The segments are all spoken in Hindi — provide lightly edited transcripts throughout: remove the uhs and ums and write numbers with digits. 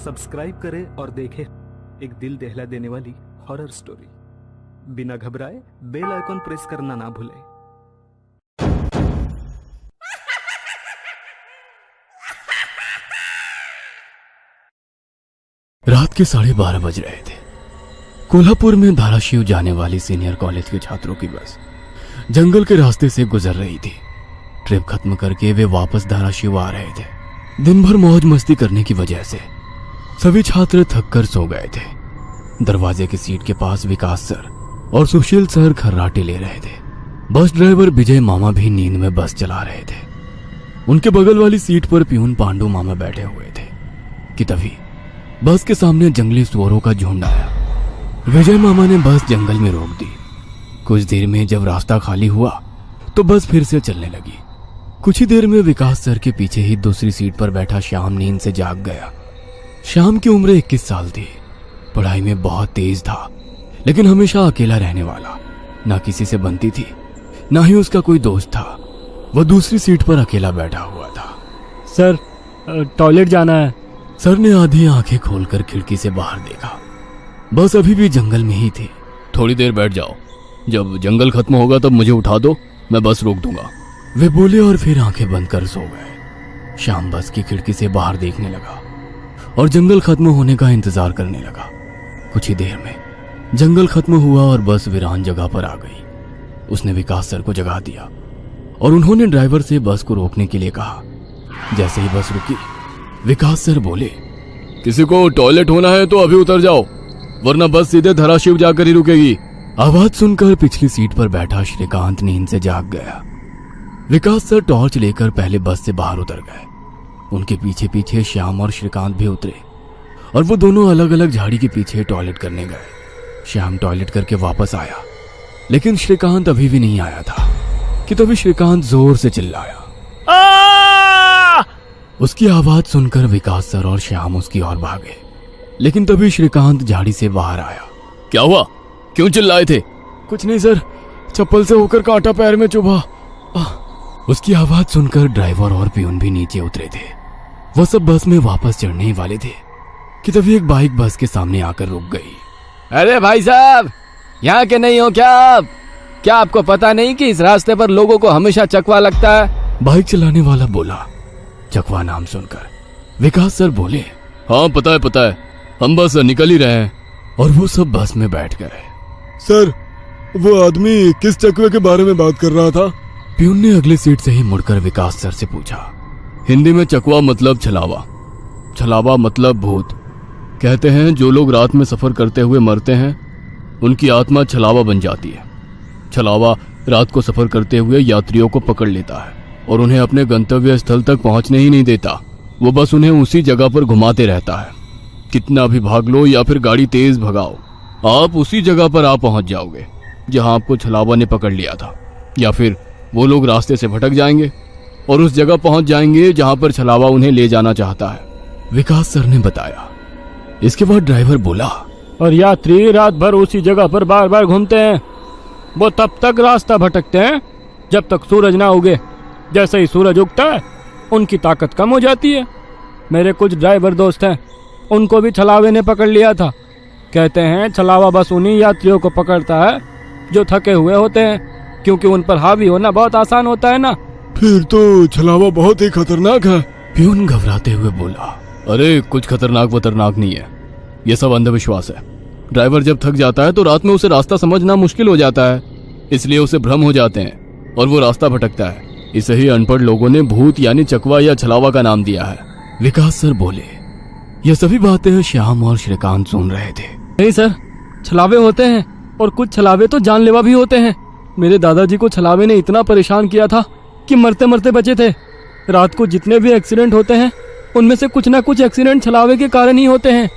सब्सक्राइब करें और देखें एक दिल दहला देने वाली हॉरर स्टोरी। बिना घबराए बेल आइकॉन प्रेस करना ना भूलें। रात के 12:30 बज रहे थे। कोल्हापुर में धाराशिव जाने वाली सीनियर कॉलेज के छात्रों की बस जंगल के रास्ते से गुजर रही थी। ट्रिप खत्म करके वे वापस धाराशिव आ रहे थे। दिन भर मौज मस्ती करने की वजह से सभी छात्र थक कर सो गए थे। दरवाजे की सीट के पास विकास सर और सुशील सर खर्राटे ले रहे थे। बस ड्राइवर विजय मामा भी नींद में बस चला रहे थे। उनके बगल वाली सीट पर प्यून पांडु मामा बैठे हुए थे कि तभी बस के सामने जंगली सुअरों का झुंड आया। विजय मामा ने बस जंगल में रोक दी। कुछ देर में जब रास्ता खाली हुआ तो बस फिर से चलने लगी। कुछ ही देर में विकास सर के पीछे ही दूसरी सीट पर बैठा श्याम नींद से जाग गया। श्याम की उम्र 21 साल थी। पढ़ाई में बहुत तेज था, लेकिन हमेशा अकेला रहने वाला। ना किसी से बनती थी, ना ही उसका कोई दोस्त था। वह दूसरी सीट पर अकेला बैठा हुआ था। सर, टॉयलेट जाना है। सर ने आधी आंखें खोलकर खिड़की से बाहर देखा। बस अभी भी जंगल में ही थी। थोड़ी देर बैठ जाओ, जब जंगल खत्म होगा तब मुझे उठा दो, मैं बस रोक दूंगा। वे बोले और फिर आंखें बंद कर सो गए। श्याम बस की खिड़की से बाहर देखने लगा और जंगल खत्म होने का इंतजार करने लगा। कुछ ही देर में जंगल खत्म हुआ और बस वीरान जगह पर आ गई। उसने विकास सर को जगा दिया और उन्होंने ड्राइवर से बस को रोकने के लिए कहा। जैसे ही बस रुकी, विकास सर बोले, किसी को टॉयलेट होना है तो अभी उतर जाओ, वरना बस सीधे धाराशिव जाकर ही रुकेगी। आवाज सुनकर पिछली सीट पर बैठा श्रीकांत नींद से जाग गया। विकास सर टॉर्च लेकर पहले बस से बाहर उतर गए। उनके पीछे पीछे श्याम और श्रीकांत भी उतरे और वो दोनों अलग अलग झाड़ी के पीछे टॉयलेट करने गए। श्याम टॉयलेट करके वापस आया, लेकिन श्रीकांत अभी भी नहीं आया था कि तभी श्रीकांत जोर से चिल्लाया। उसकी आवाज सुनकर विकास सर और श्याम उसकी ओर भागे, लेकिन तभी श्रीकांत झाड़ी से बाहर आया। क्या हुआ, क्यों चिल्लाए थे? कुछ नहीं सर, चप्पल से होकर कांटा पैर में चुभा। उसकी आवाज सुनकर ड्राइवर और प्यून भी नीचे उतरे थे। वो सब बस में वापस चढ़ने ही वाले थे कि तभी एक बाइक बस के सामने आकर रुक गई। अरे भाई साहब, यहाँ के नहीं हो क्या आप? क्या आपको पता नहीं कि इस रास्ते पर लोगों को हमेशा चकवा लगता है? बाइक चलाने वाला बोला। चकवा नाम सुनकर विकास सर बोले, हाँ पता है, हम बस निकल ही रहे हैं। और वो सब बस में बैठ गए। सर, वो आदमी किस चकवे के बारे में बात कर रहा था? प्यून ने अगली सीट से ही मुड़कर विकास सर से पूछा। हिंदी में चकवा मतलब छलावा, छलावा मतलब भूत। कहते हैं जो लोग रात में सफर करते हुए मरते हैं, उनकी आत्मा छलावा बन जाती है। छलावा रात को सफर करते हुए यात्रियों को पकड़ लेता है और उन्हें अपने गंतव्य स्थल तक पहुंचने ही नहीं देता। वो बस उन्हें उसी जगह पर घुमाते रहता है। कितना भी भाग लो या फिर गाड़ी तेज भगाओ, आप उसी जगह पर आ पहुंच जाओगे जहां आपको छलावा ने पकड़ लिया था। या फिर वो लोग रास्ते से भटक जाएंगे और उस जगह पहुंच जाएंगे जहां पर छलावा उन्हें ले जाना चाहता है। विकास सर ने बताया। इसके बाद ड्राइवर बोला, और यात्री रात भर उसी जगह पर बार बार घूमते हैं। वो तब तक रास्ता भटकते हैं जब तक सूरज ना उगे। जैसे ही सूरज उगता है, उनकी ताकत कम हो जाती है। मेरे कुछ ड्राइवर दोस्त हैं, उनको भी छलावे ने पकड़ लिया था। कहते हैं छलावा बस उन्हीं यात्रियों को पकड़ता है जो थके हुए होते हैं, क्योंकि उन पर हावी होना बहुत आसान होता है ना। फिर तो छलावा बहुत ही खतरनाक है। प्यून घबराते हुए बोला। अरे कुछ खतरनाक नहीं है, ये सब अंधविश्वास है। ड्राइवर जब थक जाता है तो रात में उसे रास्ता समझना मुश्किल हो जाता है, इसलिए उसे भ्रम हो जाते हैं और वो रास्ता भटकता है। इसे ही अनपढ़ लोगों ने भूत यानी चकवा या छलावा का नाम दिया है। विकास सर बोले। ये सभी बातें श्याम और श्रीकांत सुन रहे थे। नहीं सर, छलावे होते हैं और कुछ छलावे तो जानलेवा भी होते हैं। मेरे दादाजी को छलावे ने इतना परेशान किया था कि मरते मरते बचे थे। रात को जितने भी एक्सीडेंट होते हैं, उनमें से कुछ ना कुछ एक्सीडेंट छलावे के कारण ही होते हैं।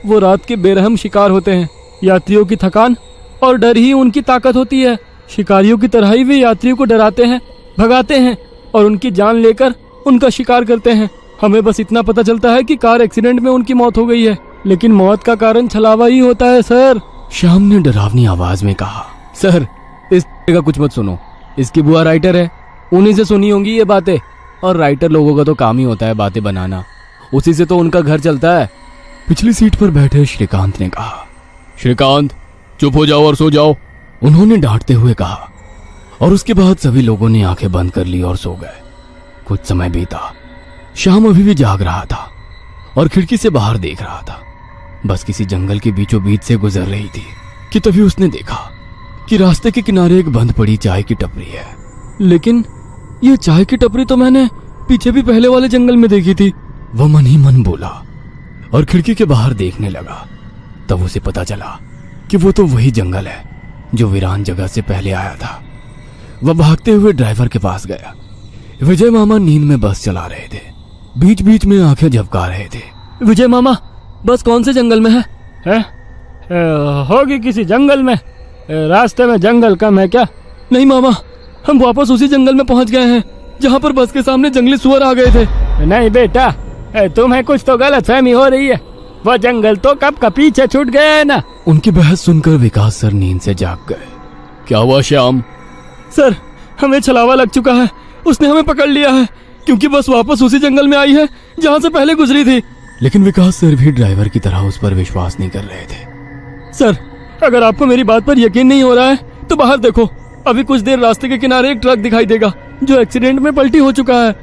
वो रात के बेरहम शिकार होते हैं। यात्रियों की थकान और डर ही उनकी ताकत होती है। शिकारियों की तरह ही वे यात्रियों को डराते हैं, भगाते हैं और उनकी जान लेकर उनका शिकार करते हैं। हमें बस इतना पता चलता है कि कार एक्सीडेंट में उनकी मौत हो गई है, लेकिन मौत का कारण छलावा ही होता है सर। श्याम ने डरावनी आवाज में कहा। सर, इस का कुछ मत सुनो, इसकी बुआ राइटर है, उन्हीं से सुनी होंगी ये बातें। और राइटर लोगों का तो काम ही होता है बातें बनाना, उसी से तो उनका घर चलता है। पिछली सीट पर बैठे श्रीकांत ने कहा। श्रीकांत, चुप हो जाओ और सो जाओ। उन्होंने डांटते हुए कहा और उसके बाद सभी लोगों ने आंखें बंद कर ली और सो गए। कुछ समय बीता। श्याम अभी भी जाग रहा था और खिड़की से बाहर देख रहा था। बस किसी जंगल के बीचों बीच से गुजर रही थी कि तभी उसने देखा कि रास्ते के किनारे एक बंद पड़ी चाय की टपरी है। लेकिन ये चाय की टपरी तो मैंने पीछे भी पहले वाले जंगल में देखी थी। वह मन ही मन बोला और खिड़की के बाहर देखने लगा। तब उसे पता चला कि वो तो वही जंगल है जो वीरान जगह से पहले आया था। वह भागते हुए ड्राइवर के पास गया। विजय मामा नींद में बस चला रहे थे, बीच बीच में आंखें झपका रहे थे। विजय मामा, बस कौन से जंगल में है? होगी किसी जंगल में। रास्ते में जंगल कम है क्या? नहीं मामा, हम वापस उसी जंगल में पहुंच गए हैं जहां पर बस के सामने जंगली सुअर आ गए थे। नहीं बेटा, तुम्हें कुछ तो गलतफहमी हो रही है। वो जंगल तो कब का पीछे छूट गया है ना। उनकी बहस सुनकर विकास सर नींद से जाग गए। क्या हुआ श्याम? सर, हमें छलावा लग चुका है। उसने हमें पकड़ लिया है क्योंकि बस वापस उसी जंगल में आई है जहां से पहले गुजरी थी। लेकिन विकास सर भी ड्राइवर की तरह उस पर विश्वास नहीं कर रहे थे। सर, अगर आपको मेरी बात पर यकीन नहीं हो रहा है तो बाहर देखो। अभी कुछ देर रास्ते के किनारे एक ट्रक दिखाई देगा जो एक्सीडेंट में पलटी हो चुका है।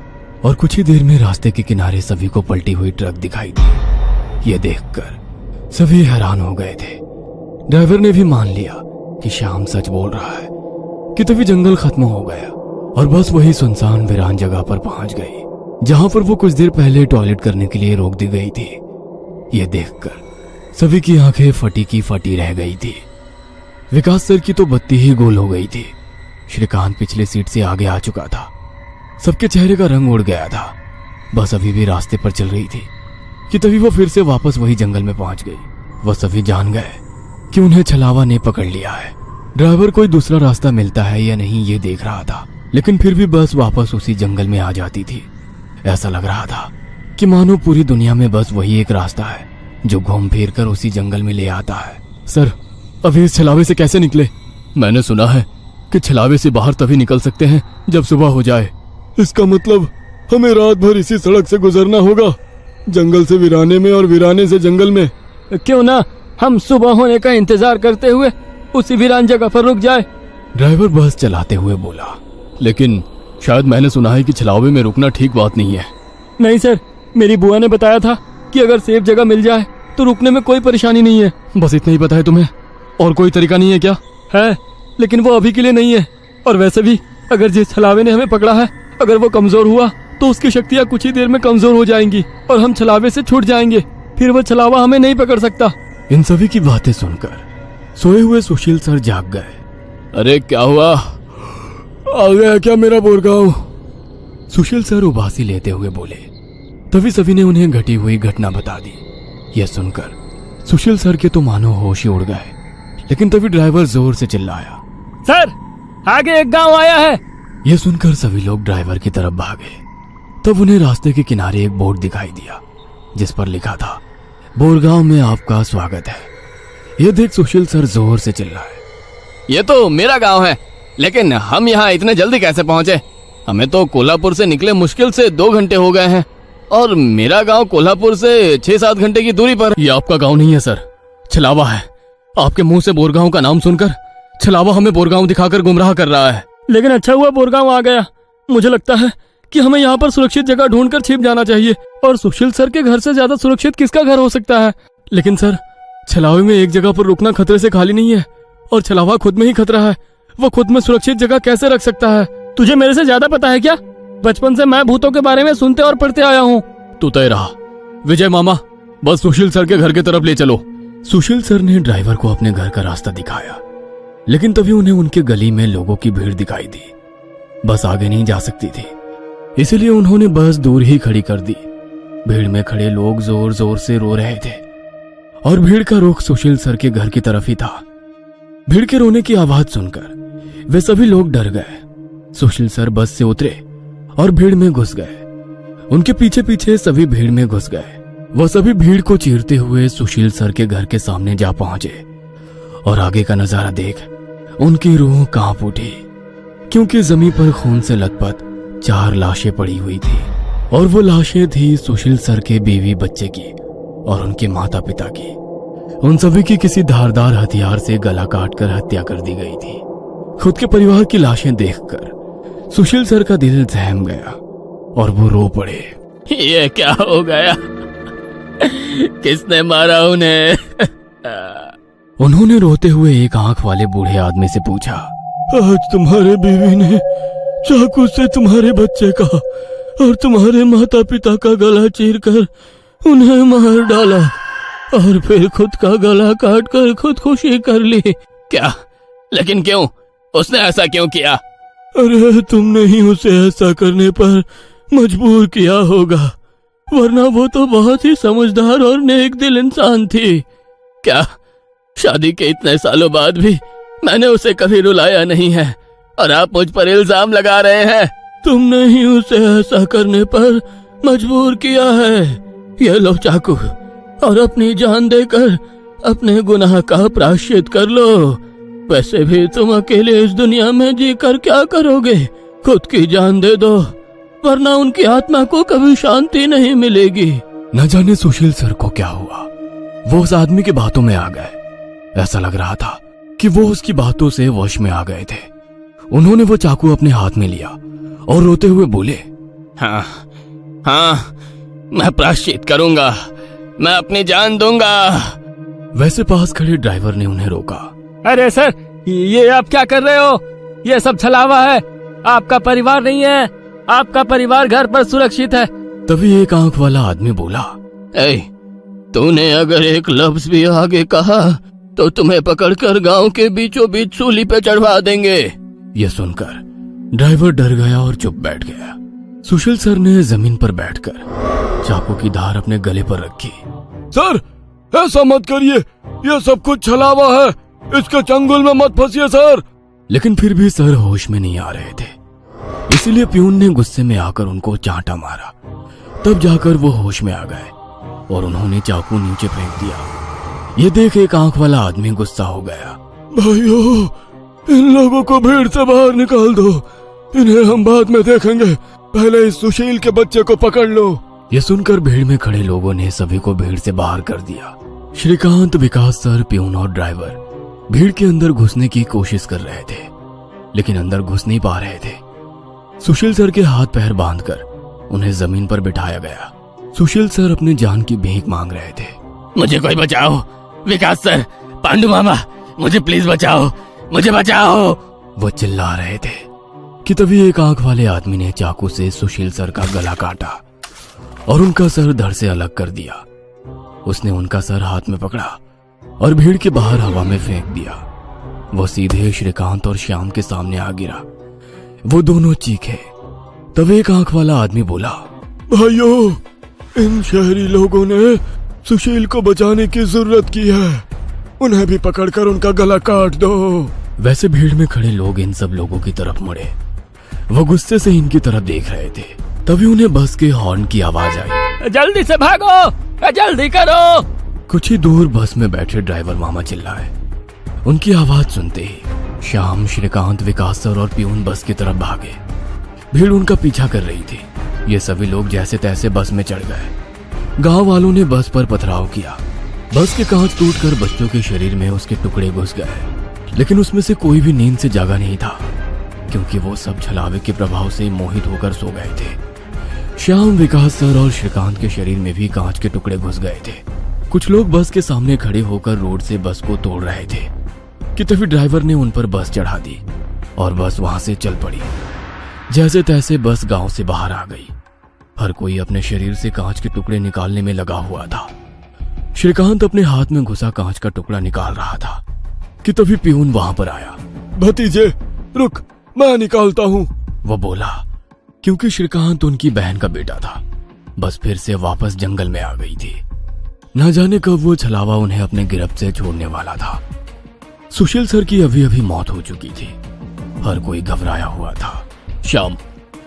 और कुछ ही देर में रास्ते के किनारे सभी को पलटी हुई ट्रक दिखाई दी। ये देखकर सभी हैरान हो गए थे। ड्राइवर ने भी मान लिया कि श्याम सच बोल रहा है कि तभी जंगल खत्म हो गया और बस वही सुनसान वीरान जगह पर पहुंच गई जहां पर वो कुछ देर पहले टॉयलेट करने के लिए रोक दी गई थी। ये देखकर सभी की आंखें फटी की फटी रह गई थी। विकास सर की तो बत्ती ही गोल हो गई थी। श्रीकांत पिछले सीट से आगे आ चुका था। सबके चेहरे का रंग उड़ गया था। बस अभी भी रास्ते पर चल रही थी कि तभी वो फिर से वापस वही जंगल में पहुंच गई। वह सभी जान गए कि उन्हें छलावा ने पकड़ लिया है। ड्राइवर कोई दूसरा रास्ता मिलता है या नहीं ये देख रहा था, लेकिन फिर भी बस वापस उसी जंगल में आ जाती थी। ऐसा लग रहा था कि मानो पूरी दुनिया में बस वही एक रास्ता है जो घूम फिर कर उसी जंगल में ले आता है। सर, अभी इस छलावे से कैसे निकले? मैंने सुना है कि छलावे से बाहर तभी निकल सकते हैं जब सुबह हो जाए। इसका मतलब हमें रात भर इसी सड़क से गुजरना होगा, जंगल से वीराने में और वीराने से जंगल में। क्यों ना हम सुबह होने का इंतजार करते हुए उसी वीरान जगह पर रुक जाए। ड्राइवर बस चलाते हुए बोला। लेकिन शायद मैंने सुना है कि छलावे में रुकना ठीक बात नहीं है। नहीं सर, मेरी बुआ ने बताया था कि अगर सेफ जगह मिल जाए तो रुकने में कोई परेशानी नहीं है। बस इतना ही पता है तुम्हें? और कोई तरीका नहीं है क्या? है, लेकिन वो अभी के लिए नहीं है। और वैसे भी अगर जिस छलावे ने हमें पकड़ा है, अगर वो कमजोर हुआ तो उसकी शक्तियाँ कुछ ही देर में कमजोर हो जाएंगी और हम छलावे से छूट जाएंगे। फिर वो छलावा हमें नहीं पकड़ सकता। इन सभी की बातें सुनकर सोए हुए सुशील सर जाग गए। अरे क्या हुआ? आ गया क्या मेरा बोरगांव? सुशील सर उबासी लेते हुए बोले। तभी सभी ने उन्हें घटी हुई घटना बता दी। यह सुनकर सुशील सर के तो मानो होश ही उड़ गए। लेकिन तभी ड्राइवर जोर से चिल्लाया, सर, आगे एक गांव आया है। यह सुनकर सभी लोग ड्राइवर की तरफ भागे। तब उन्हें रास्ते के किनारे एक बोर्ड दिखाई दिया जिस पर लिखा था, बोरगांव में आपका स्वागत है। यह देख सुशील सर जोर से चिल्लाए, ये तो मेरा गांव है, लेकिन हम यहाँ इतने जल्दी कैसे पहुंचे? हमें तो कोल्हापुर से निकले मुश्किल से 2 घंटे हो गए हैं और मेरा गांव कोल्हापुर से 6-7 घंटे की दूरी पर। ये आपका गांव नहीं है सर, छलावा है। आपके मुंह से बोरगांव का नाम सुनकर छलावा हमें बोरगांव दिखाकर गुमराह कर रहा है। लेकिन अच्छा हुआ बोरगांव आ गया। मुझे लगता है कि हमें यहाँ पर सुरक्षित जगह ढूंढकर छिप जाना चाहिए। और सुशील सर के घर से ज्यादा सुरक्षित किसका घर हो सकता है? लेकिन सर, छलावे में एक जगह पर रुकना खतरे से खाली नहीं है और छलावा खुद में ही खतरा है। वो खुद में सुरक्षित जगह कैसे रख सकता है? तुझे मेरे से ज्यादा पता है क्या? बचपन से मैं भूतों के बारे में सुनते और पढ़ते आया हूँ। तू तय रहा। विजय मामा, बस सुशील सर के घर की तरफ ले चलो। सुशील सर ने ड्राइवर को अपने घर का रास्ता दिखाया, लेकिन तभी उन्हें उनके गली में लोगों की भीड़ दिखाई दी। बस आगे नहीं जा सकती थी, इसलिए उन्होंने बस दूर ही खड़ी कर दी। भीड़ में खड़े लोग जोर जोर से रो रहे थे और भीड़ का रुख सुशील सर के घर की तरफ ही था। भीड़ के रोने की आवाज सुनकर वे सभी लोग डर गए। सुशील सर बस से उतरे और भीड़ में घुस गए। उनके पीछे पीछे सभी भीड़ में घुस गए। वह सभी भीड़ को चीरते हुए सुशील सर के घर के सामने जा पहुंचे और आगे का नजारा देख उनकी रूह कांप उठी, क्योंकि जमीन पर खून से लथपथ 4 लाशें पड़ी हुई थी और वो लाशें थी सुशील सर के बीवी बच्चे की और उनके माता पिता की, उन सभी की किसी धारदार हथियार से गला काटकर हत्या कर दी गई थी। खुद के परिवार की लाशें देखकर सुशील सर का दिल सहम गया और वो रो पड़े। ये क्या हो गया? किसने मारा उन्हें? उन्होंने रोते हुए एक आंख वाले बूढ़े आदमी से पूछा, आज तुम्हारे बीवी ने चाकू से तुम्हारे बच्चे का और तुम्हारे माता पिता का गला चीरकर उन्हें मार डाला और फिर खुद का गला काटकर खुदकुशी कर ली। क्या? लेकिन क्यों? उसने ऐसा क्यों किया? अरे तुमने ही उसे ऐसा करने पर मजबूर किया होगा, वरना वो तो बहुत ही समझदार और नेक दिल इंसान थी। क्या शादी के इतने सालों बाद भी मैंने उसे कभी रुलाया नहीं है और आप मुझ पर इल्जाम लगा रहे हैं? तुमने ही उसे ऐसा करने पर मजबूर किया है। ये लो चाकू और अपनी जान देकर अपने गुनाह का प्रायश्चित कर लो। वैसे भी तुम अकेले इस दुनिया में जीकर क्या करोगे? खुद की जान दे दो, वरना उनकी आत्मा को कभी शांति नहीं मिलेगी। न जाने सुशील सर को क्या हुआ, वो उस आदमी की बातों में आ गए। ऐसा लग रहा था कि वो उसकी बातों से वश में आ गए थे। उन्होंने वो चाकू अपने हाथ में लिया और रोते हुए बोले, हाँ हाँ, मैं प्रायश्चित करूंगा, मैं अपनी जान दूंगा। वैसे पास खड़े ड्राइवर ने उन्हें रोका। अरे सर, ये आप क्या कर रहे हो? ये सब छलावा है, आपका परिवार नहीं है। आपका परिवार घर पर सुरक्षित है। तभी एक आंख वाला आदमी बोला, ए, तूने अगर एक लफ्ज भी आगे कहा तो तुम्हें पकड़कर गांव के बीचों बीच सूली पे चढ़वा देंगे। यह सुनकर ड्राइवर डर गया और चुप बैठ गया। सुशील सर ने जमीन पर बैठकर चाकू की धार अपने गले पर रखी। सर, ऐसा मत करिए, ये सब कुछ छलावा है, इसके चंगुल में मत फंसिए सर। लेकिन फिर भी सर होश में नहीं आ रहे थे, इसीलिए प्यून ने गुस्से में आकर उनको चांटा मारा। तब जाकर वो होश में आ गए और उन्होंने चाकू नीचे फेंक दिया। ये देख एक आंख वाला आदमी गुस्सा हो गया। भाइयों, इन लोगों को भीड़ से बाहर निकाल दो, इन्हें हम बाद में देखेंगे, पहले इस सुशील के बच्चे को पकड़ लो। ये सुनकर भीड़ में खड़े लोगों ने सभी को भीड़ से बाहर कर दिया। श्रीकांत, विकास सर, प्यून और ड्राइवर भीड़ के अंदर घुसने की कोशिश कर रहे थे, लेकिन अंदर घुस नहीं पा रहे थे। सुशील सर के हाथ पैर बांधकर उन्हें जमीन पर बिठाया गया। सुशील सर अपनी जान की भीख मांग रहे थे। मुझे कोई बचाओ, विकास सर, पांडु मामा, मुझे प्लीज बचाओ, मुझे बचाओ। वो चिल्ला रहे थे कि तभी एक आंख वाले आदमी ने चाकू से सुशील सर का गला काटा और उनका सर धड़ से अलग कर दिया। उसने उनका सर हाथ में पकड़ा और भीड़ के बाहर हवा में फेंक दिया। वो सीधे श्रीकांत और श्याम के सामने आ गिरा। वो दोनों चीखे। तब एक आंख वाला आदमी बोला, भाइयों, इन शहरी लोगों ने सुशील को बचाने की जरूरत की है, उन्हें भी पकड़कर उनका गला काट दो। वैसे भीड़ में खड़े लोग इन सब लोगों की तरफ मुड़े। वो गुस्से से इनकी तरफ देख रहे थे। तभी उन्हें बस के हॉर्न की आवाज आई। जल्दी से भागो, जल्दी करो। कुछ ही दूर बस में बैठे ड्राइवर मामा चिल्लाए। उनकी आवाज सुनते ही श्याम, श्रीकांत, विकास सर और प्यून बस की तरफ भागे। भीड़ उनका पीछा कर रही थी। ये सभी लोग जैसे तैसे बस में चढ़ गए। गांव वालों ने बस पर पथराव किया। बस के कांच टूटकर बच्चों के शरीर में उसके टुकड़े घुस गए, लेकिन उसमें से कोई भी नींद से जागा नहीं था, क्योंकि वो सब छलावे के प्रभाव से मोहित होकर सो गए थे। श्याम, विकास सर और श्रीकांत के शरीर में भी कांच के टुकड़े घुस गए थे। कुछ लोग बस के सामने खड़े होकर रोड से बस को तोड़ रहे थे कि तभी ड्राइवर ने उन पर बस चढ़ा दी और बस वहां से चल पड़ी। जैसे तैसे बस गांव से बाहर आ गई। हर कोई अपने शरीर से कांच के टुकड़े निकालने में लगा हुआ था। श्रीकांत अपने हाथ में घुसा कांच का टुकड़ा निकाल रहा था कि तभी प्यून वहां पर आया। भतीजे, रुक, मैं निकालता हूँ, वो बोला, क्योंकि श्रीकांत उनकी बहन का बेटा था। बस फिर से वापस जंगल में आ गई थी। न जाने कब वो छलावा उन्हें अपने गिरफ्त से छोड़ने वाला था। सुशील सर की अभी अभी मौत हो चुकी थी। हर कोई घबराया हुआ था। श्याम,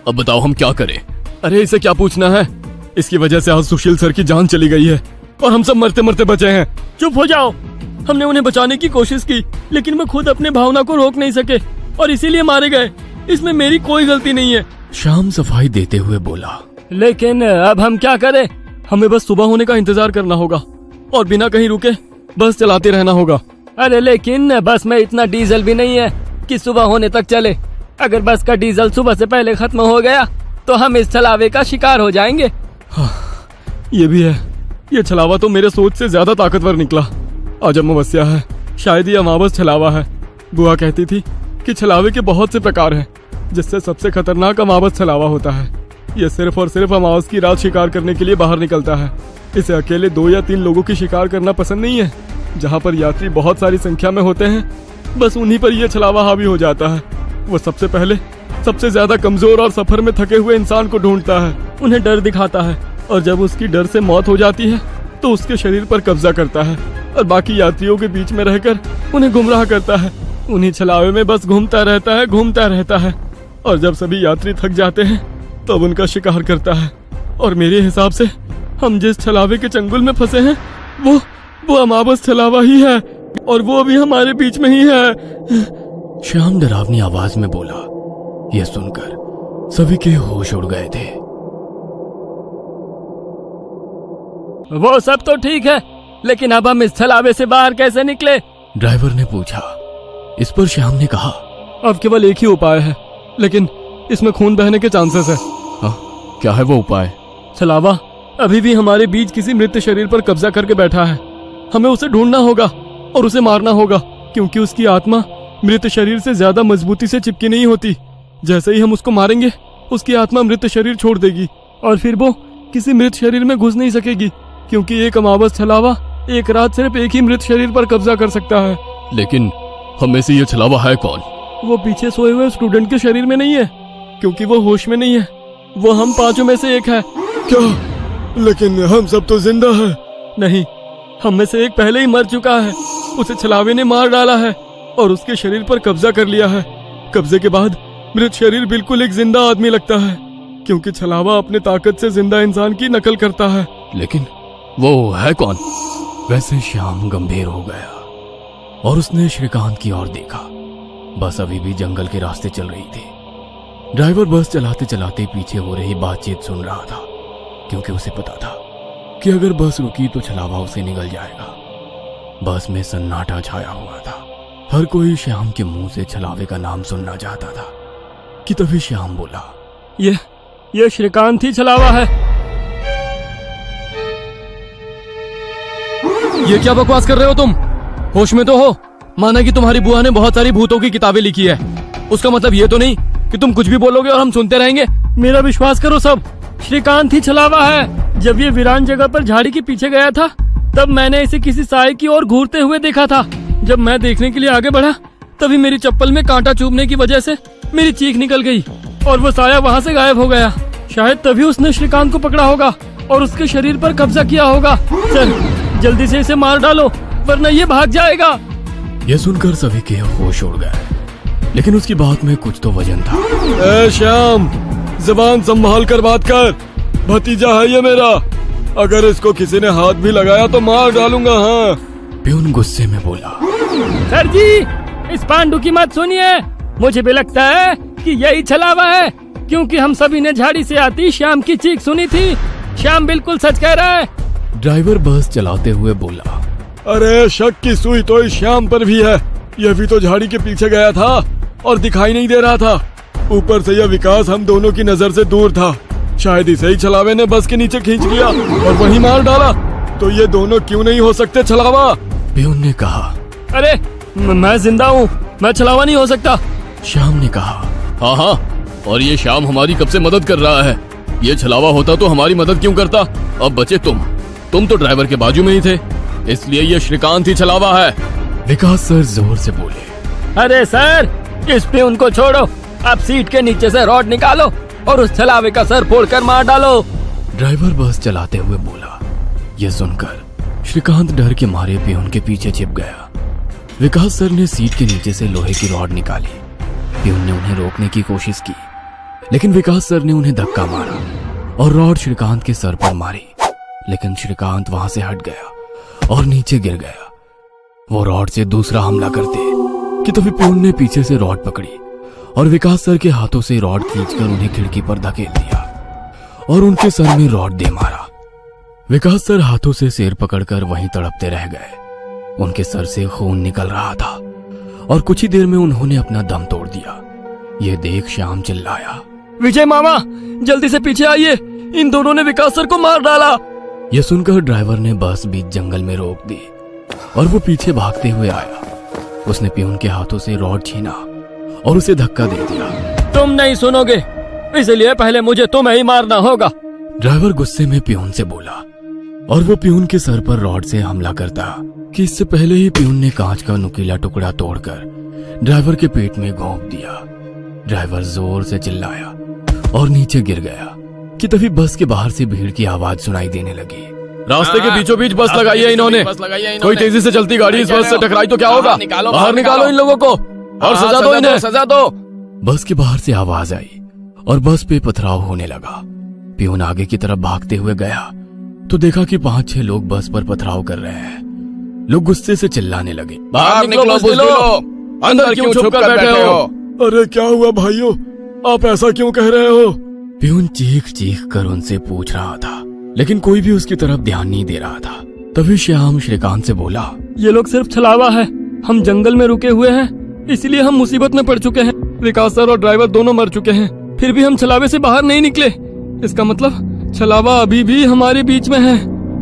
अब बताओ हम क्या करें? अरे इसे क्या पूछना है, इसकी वजह से आज सुशील सर की जान चली गई है और हम सब मरते मरते बचे हैं। चुप हो जाओ। हमने उन्हें बचाने की कोशिश की, लेकिन वो खुद अपने भावना को रोक नहीं सके और इसीलिए मारे गए। इसमें मेरी कोई गलती नहीं है। श्याम सफाई देते हुए बोला, लेकिन अब हम क्या करें? हमें बस सुबह होने का इंतजार करना होगा। और बिना कहीं रुके बस चलाते रहना होगा। अरे लेकिन बस में इतना डीजल भी नहीं है कि सुबह होने तक चले। अगर बस का डीजल सुबह से पहले खत्म हो गया तो हम इस छलावे का शिकार हो जाएंगे। ये भी है, ये छलावा तो मेरे सोच से ज्यादा ताकतवर निकला। आज अमावस्या है, शायद ये अमावस छलावा है। बुआ कहती थी कि छलावे के बहुत से प्रकार हैं, जिससे सबसे खतरनाक अमावस छलावा होता है। ये सिर्फ और सिर्फ अमावस की रात शिकार करने के लिए बाहर निकलता है। इसे अकेले 2 या 3 लोगों की शिकार करना पसंद नहीं है। जहाँ पर यात्री बहुत सारी संख्या में होते हैं, बस उन्हीं पर यह छलावा हावी हो जाता है। वो सबसे पहले सबसे ज्यादा कमजोर और सफर में थके हुए इंसान को ढूंढता है, उन्हें डर दिखाता है, और जब उसकी डर से मौत हो जाती है तो उसके शरीर पर कब्जा करता है और बाकी यात्रियों के बीच में रहकर उन्हें गुमराह करता है। उन्हीं छलावे में बस घूमता रहता है और जब सभी यात्री थक जाते हैं तब उनका शिकार करता है। और मेरे हिसाब से हम जिस छलावे के चंगुल में फंसे हैं वो अमावस छलावा ही है, और वो भी हमारे बीच में ही है। श्याम डरावनी आवाज में बोला। यह सुनकर सभी के होश उड़ गए थे। वो सब तो ठीक है, लेकिन अब हम इस छलावे से बाहर कैसे निकले? ड्राइवर ने पूछा। इस पर श्याम ने कहा, अब केवल एक ही उपाय है, लेकिन इसमें खून बहने के चांसेस है। क्या है वो उपाय? छलावा अभी भी हमारे बीच किसी मृत शरीर पर कब्जा करके बैठा है। हमें उसे ढूंढना होगा और उसे मारना होगा, क्योंकि उसकी आत्मा मृत शरीर से ज्यादा मजबूती से चिपकी नहीं होती। जैसे ही हम उसको मारेंगे, उसकी आत्मा मृत शरीर छोड़ देगी और फिर वो किसी मृत शरीर में घुस नहीं सकेगी, क्योंकि एक अमावस छलावा एक रात सिर्फ एक ही मृत शरीर पर कब्जा कर सकता है। लेकिन हम में से ये छलावा है कौन? वो पीछे सोए हुए स्टूडेंट के शरीर में नहीं है, क्योंकि वो होश में नहीं है। वो हम 5 में से एक है। क्या? लेकिन हम सब तो जिंदा हैं। नहीं, हम में से एक पहले ही मर चुका है। उसे छलावे ने मार डाला है और उसके शरीर पर कब्जा कर लिया है। कब्जे के बाद मृत शरीर बिल्कुल एक जिंदा आदमी लगता है, क्योंकि छलावा अपने ताकत से जिंदा इंसान की नकल करता है। लेकिन वो है कौन? वैसे श्याम गंभीर हो गया और उसने श्रीकांत की ओर देखा। बस अभी भी जंगल के रास्ते चल रही थी। ड्राइवर बस चलाते चलाते पीछे हो रही बातचीत सुन रहा था, क्योंकि उसे पता था कि अगर बस रुकी तो छलावा उसे निगल जाएगा। बस में सन्नाटा छाया हुआ था। हर कोई श्याम के मुंह से छलावे का नाम सुनना चाहता था कि तभी श्याम बोला, ये श्रीकांत ही छलावा है। ये क्या बकवास कर रहे हो तुम? होश में तो हो? माना कि तुम्हारी बुआ ने बहुत सारी भूतों की किताबें लिखी है, उसका मतलब ये तो नहीं कि तुम कुछ भी बोलोगे और हम सुनते रहेंगे। मेरा विश्वास करो, सब श्रीकांत ही छलावा है। जब ये वीरान जगह पर झाड़ी के पीछे गया था, तब मैंने इसे किसी साए की ओर घूरते हुए देखा था। जब मैं देखने के लिए आगे बढ़ा, तभी मेरी चप्पल में कांटा चुभने की वजह से मेरी चीख निकल गई और वो साया वहाँ से गायब हो गया। शायद तभी उसने श्रीकांत को पकड़ा होगा और उसके शरीर पर कब्जा किया होगा। चल जल्दी से इसे मार डालो, वरना ये भाग जाएगा। यह सुनकर सभी के होश उड़ गए, लेकिन उसकी बात में कुछ तो वजन था। ए श्याम, जबान संभाल कर बात कर। भतीजा है ये मेरा, अगर इसको किसी ने हाथ भी लगाया तो मार डालूंगा। हाँ। प्यून गुस्से में बोला। सर जी, इस पांडु की मत सुनिए। मुझे भी लगता है कि यही छलावा है, क्योंकि हम सभी ने झाड़ी से आती श्याम की चीख सुनी थी। श्याम बिल्कुल सच कह रहा है। ड्राइवर बस चलाते हुए बोला। अरे शक की सुई तो इस श्याम पर भी है। यह भी तो झाड़ी के पीछे गया था और दिखाई नहीं दे रहा था। ऊपर से यह विकास हम दोनों की नजर से दूर था। शायद इसे ही छलावे ने बस के नीचे खींच लिया और वहीं मार डाला। तो ये दोनों क्यों नहीं हो सकते छलावा? प्यून ने कहा। अरे मैं जिंदा हूँ, मैं छलावा नहीं हो सकता। श्याम ने कहा। हाँ, और ये श्याम हमारी कब से मदद कर रहा है। ये छलावा होता तो हमारी मदद क्यों करता? अब बचे तुम तो ड्राइवर के बाजू में ही थे, इसलिए ये श्रीकांत ही छलावा है। विकास सर जोर से बोले। अरे सर, इस पे उनको छोड़ो। आप सीट के नीचे से रॉड निकालो और उस छलावे का सर फोड़कर मार डालो। ड्राइवर बस चलाते हुए बोला। यह सुनकर श्रीकांत डर के मारे प्यून के पीछे छिप गया। विकास सर ने सीट के नीचे से लोहे की रॉड निकाली। प्यून ने उन्हें रोकने की कोशिश की, लेकिन विकास सर ने उन्हें धक्का मारा और रॉड श्रीकांत के सर पर मारी। लेकिन श्रीकांत वहां से हट गया और नीचे गिर गया। वो रॉड से दूसरा हमला करते कि तभी प्यून ने पीछे से रॉड पकड़ी और विकास सर के हाथों से रॉड खींचकर उन्हें खिड़की पर धकेल दिया और उनके सर में रॉड दे मारा। विकास सर हाथों से सिर पकड़कर वहीं तड़पते रह गए। उनके सर से खून निकल रहा था और कुछ ही देर में उन्होंने अपना दम तोड़ दिया। यह देख श्याम चिल्लाया, विजय मामा, जल्दी से पीछे आइए, इन दोनों ने विकास सर को मार डाला। यह सुनकर ड्राइवर ने बस बीच जंगल में रोक दी और वो पीछे भागते हुए आया। उसने पियून के हाथों से रॉड छीना और उसे धक्का दे दिया। तुम नहीं सुनोगे, इसलिए पहले मुझे तुम्हें ही मारना होगा। ड्राइवर गुस्से में पियून से बोला और वो पियून के सर पर रॉड से हमला करता कि इससे पहले ही पियून ने कांच का नुकीला टुकड़ा तोड़कर ड्राइवर के पेट में घोंप दिया। ड्राइवर जोर से चिल्लाया और नीचे गिर गया कि तभी बस के बाहर से भीड़ की आवाज सुनाई देने लगी। रास्ते के बीचों बीच बस लगाई है इन्होंने। कोई तेजी से चलती गाड़ी इस बस से टकराई तो क्या होगा? बाहर निकालो इन लोगों को और सजा दो इन्हें, सजा दो। बस के बाहर से आवाज आई और बस पे पथराव होने लगा। पियून आगे की तरफ भागते हुए गया तो देखा कि 5-6 लोग बस पर पथराव कर रहे हैं। लोग गुस्से से चिल्लाने लगे, बाहर निकलो बुज़दिलों, अंदर क्यों छुप कर बैठे हो? अरे क्या हुआ भाइयों, आप ऐसा क्यों कह रहे हो? पियून चीख चीख कर उनसे पूछ रहा था, लेकिन कोई भी उसकी तरफ ध्यान नहीं दे रहा था। तभी श्याम श्रीकांत से बोला, ये लोग सिर्फ छलावा है, हम जंगल में रुके हुए हैं, इसलिए हम मुसीबत में पड़ चुके हैं। विकास सर और ड्राइवर दोनों मर चुके हैं, फिर भी हम छलावे से बाहर नहीं निकले। इसका मतलब छलावा अभी भी हमारे बीच में है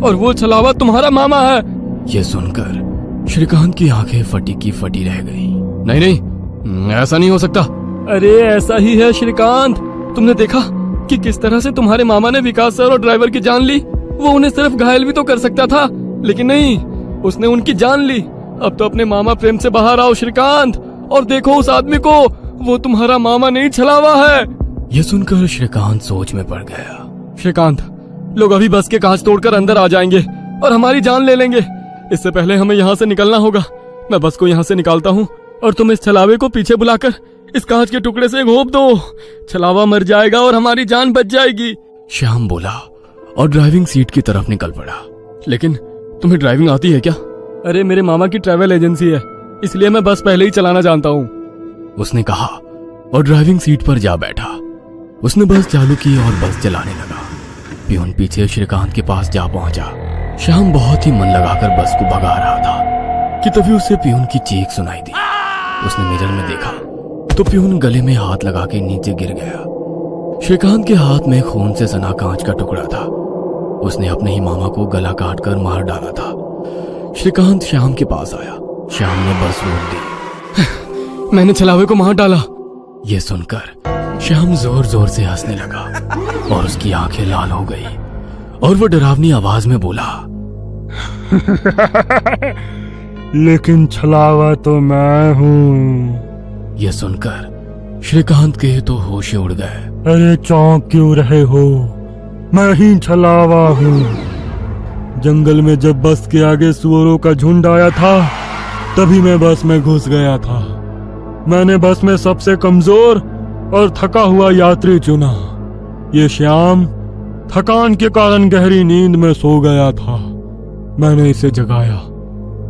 और वो छलावा तुम्हारा मामा है। ये सुनकर श्रीकांत की आंखें फटी की फटी रह गईं। नहीं नहीं, ऐसा नहीं हो सकता। अरे ऐसा ही है श्रीकांत, तुमने देखा कि किस तरह से तुम्हारे मामा ने विकास सर और ड्राइवर की जान ली। वो उन्हें सिर्फ घायल भी तो कर सकता था, लेकिन नहीं, उसने उनकी जान ली। अब तो अपने मामा प्रेम से बाहर आओ श्रीकांत और देखो उस आदमी को, वो तुम्हारा मामा नहीं छलावा है। यह सुनकर श्रीकांत सोच में पड़ गया। श्रीकांत, लोग अभी बस के कांच तोड़कर अंदर आ जाएंगे और हमारी जान ले लेंगे। इससे पहले हमें यहाँ से निकलना होगा। मैं बस को यहाँ से निकालता हूँ और तुम इस छलावे को पीछे बुलाकर इस कांच के टुकड़े से घोंप दो। छलावा मर जाएगा और हमारी जान बच जाएगी। श्याम बोला और ड्राइविंग सीट की तरफ निकल पड़ा। लेकिन तुम्हें ड्राइविंग आती है क्या? अरे मेरे मामा की ट्रैवल एजेंसी है, इसलिए मैं बस पहले ही चलाना जानता हूँ, उसने कहा और ड्राइविंग सीट पर जा बैठा। उसने बस चालू की और बस चलाने लगा। पियून पीछे श्रीकांत के पास जा पहुंचा। श्याम बहुत ही मन लगाकर बस को भगा रहा था कि तभी उसे पियून की चीख सुनाई दी। उसने मिरर में देखा तो पियून गले में हाथ लगा के नीचे गिर गया। श्रीकांत के हाथ में खून से सना कांच का टुकड़ा था। उसने अपने ही मामा को गला काट कर मार डाला था। श्रीकांत श्याम के पास आया। श्याम ने बस रोक दी। मैंने छलावे को मार डाला। यह सुनकर श्याम जोर जोर से हंसने लगा और उसकी आंखें लाल हो गई और वो डरावनी आवाज में बोला, लेकिन छलावा तो मैं हूँ। यह सुनकर श्रीकांत के तो होश उड़ गए। अरे चौंक क्यों रहे हो, मैं ही छलावा हूँ। जंगल में जब बस के आगे सुअरों का झुंड आया था, तभी मैं बस में घुस गया था। मैंने बस में सबसे कमजोर और थका हुआ यात्री चुना। ये श्याम थकान के कारण गहरी नींद में सो गया था। मैंने इसे जगाया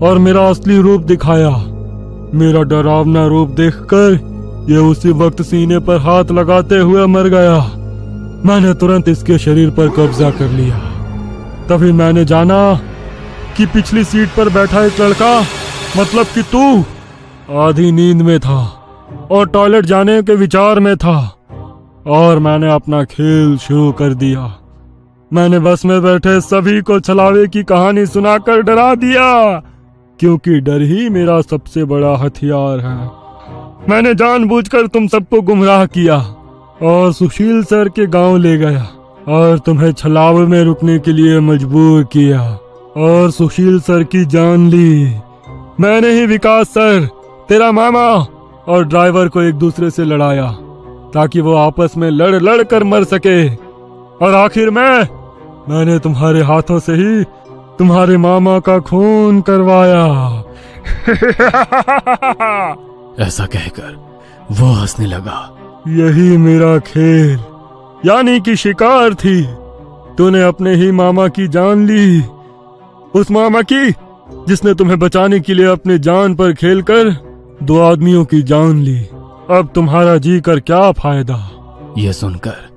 और मेरा असली रूप दिखाया। मेरा डरावना रूप देखकर ये उसी वक्त सीने पर हाथ लगाते हुए मर गया। मैंने तुरंत इसके शरीर पर कब्जा कर लिया। तभी मैंने जाना कि पिछली सीट पर बैठा एक लड़का, मतलब कि तू, आधी नींद में था और टॉयलेट जाने के विचार में था, और मैंने अपना खेल शुरू कर दिया। मैंने बस में बैठे सभी को छलावे की कहानी सुनाकर डरा दिया, क्योंकि डर ही मेरा सबसे बड़ा हथियार है। मैंने जानबूझकर तुम सबको गुमराह किया और सुशील सर के गांव ले गया और तुम्हें छलावे में रुकने के लिए मजबूर किया और सुशील सर की जान ली। मैंने ही विकास सर, तेरा मामा और ड्राइवर को एक दूसरे से लड़ाया ताकि वो आपस में लड़ कर मर सके, और आखिर मैंने तुम्हारे हाथों से ही तुम्हारे मामा का खून करवाया। ऐसा कहकर वो हंसने लगा। यही मेरा खेल यानी कि शिकार थी। तूने अपने ही मामा की जान ली, उस मामा की जिसने तुम्हें बचाने के लिए अपनी जान पर खेलकर 2 आदमियों की जान ली। अब तुम्हारा जी कर क्या फायदा। यह सुनकर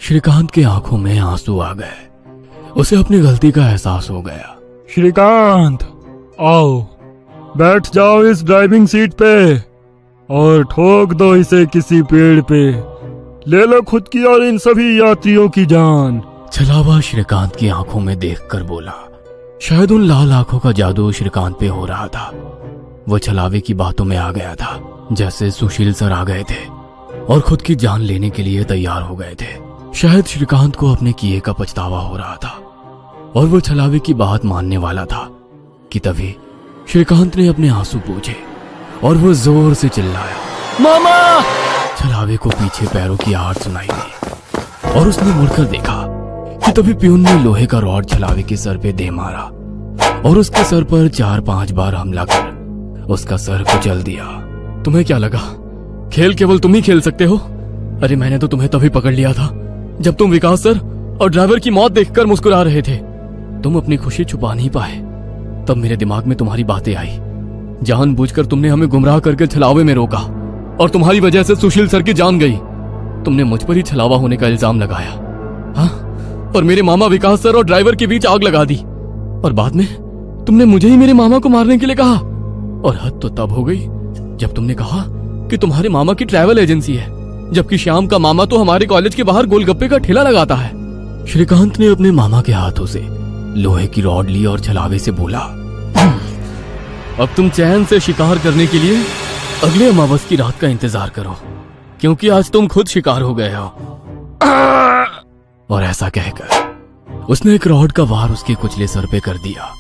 श्रीकांत के आंखों में आंसू आ गए। उसे अपनी गलती का एहसास हो गया। श्रीकांत, आओ बैठ जाओ इस ड्राइविंग सीट पे और ठोक दो इसे किसी पेड़ पे। ले लो खुद की और इन सभी यात्रियों की जान। छलावा श्रीकांत की आंखों में देखकर बोला। शायद उन लाल आंखों का जादू श्रीकांत पे हो रहा था। वो छलावे की बातों में आ गया था, जैसे सुशील सर आ गए थे और खुद की जान लेने के लिए तैयार हो गए थे। शायद श्रीकांत को अपने किए का पछतावा हो रहा था और वो छलावे की बात मानने वाला था कि तभी श्रीकांत ने अपने आंसू पोंछे और वो जोर से चिल्लाया, मामा। छलावे को पीछे पैरों की आहट सुनाई दी और उसने मुड़कर देखा कि तभी प्यून ने लोहे का रॉड छलावे के सर पे दे मारा और उसके सर पर 4-5 बार हमला कर उसका सर कुचल दिया। तुम्हें क्या लगा खेल केवल तुम ही खेल सकते हो? अरे मैंने तो तुम्हें तभी पकड़ लिया था जब तुम विकास सर और ड्राइवर की मौत देखकर मुस्कुरा रहे थे। तुम अपनी खुशी छुपा नहीं पाए। तब मेरे दिमाग में तुम्हारी बातें आई। जानबूझकर तुमने हमें गुमराह करके छलावे में रोका और तुम्हारी वजह से सुशील सर की जान गई। तुमने मुझ पर ही छलावा होने का इल्जाम लगाया, हाँ? और मेरे मामा विकास सर और ड्राइवर के बीच आग लगा दी और बाद में तुमने मुझे ही मेरे मामा को मारने के लिए कहा। और हद तो तब हो गई जब तुमने कहा कि तुम्हारे मामा की ट्रैवल एजेंसी है, जबकि श्याम का मामा तो हमारे कॉलेज के बाहर गोलगप्पे का ठेला लगाता है। श्रीकांत ने अपने मामा के हाथों से लोहे की रॉड ली और छलावे से बोला, अब तुम चैन से शिकार करने के लिए अगले अमावस की रात का इंतजार करो, क्योंकि आज तुम खुद शिकार हो गए हो। और ऐसा कहकर उसने एक रॉड का वार उसके कुचले सर पे कर दिया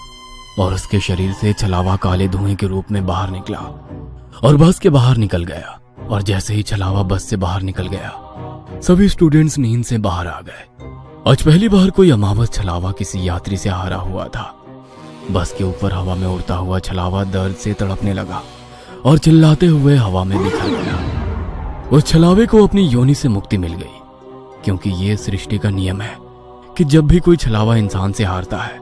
और उसके शरीर से छलावा काले धुएं के रूप में बाहर निकला और बस के बाहर निकल गया। और जैसे ही छलावा बस से बाहर निकल गया, सभी स्टूडेंट्स नींद से बाहर आ गए। आज पहली बार कोई अमावस छलावा किसी यात्री से हारा हुआ था। बस के ऊपर हवा में उड़ता हुआ छलावा दर्द से तड़पने लगा और चिल्लाते हुए हवा में बिखर गया। उस छलावे को अपनी योनि से मुक्ति मिल गई, क्योंकि ये सृष्टि का नियम है कि जब भी कोई छलावा इंसान से हारता है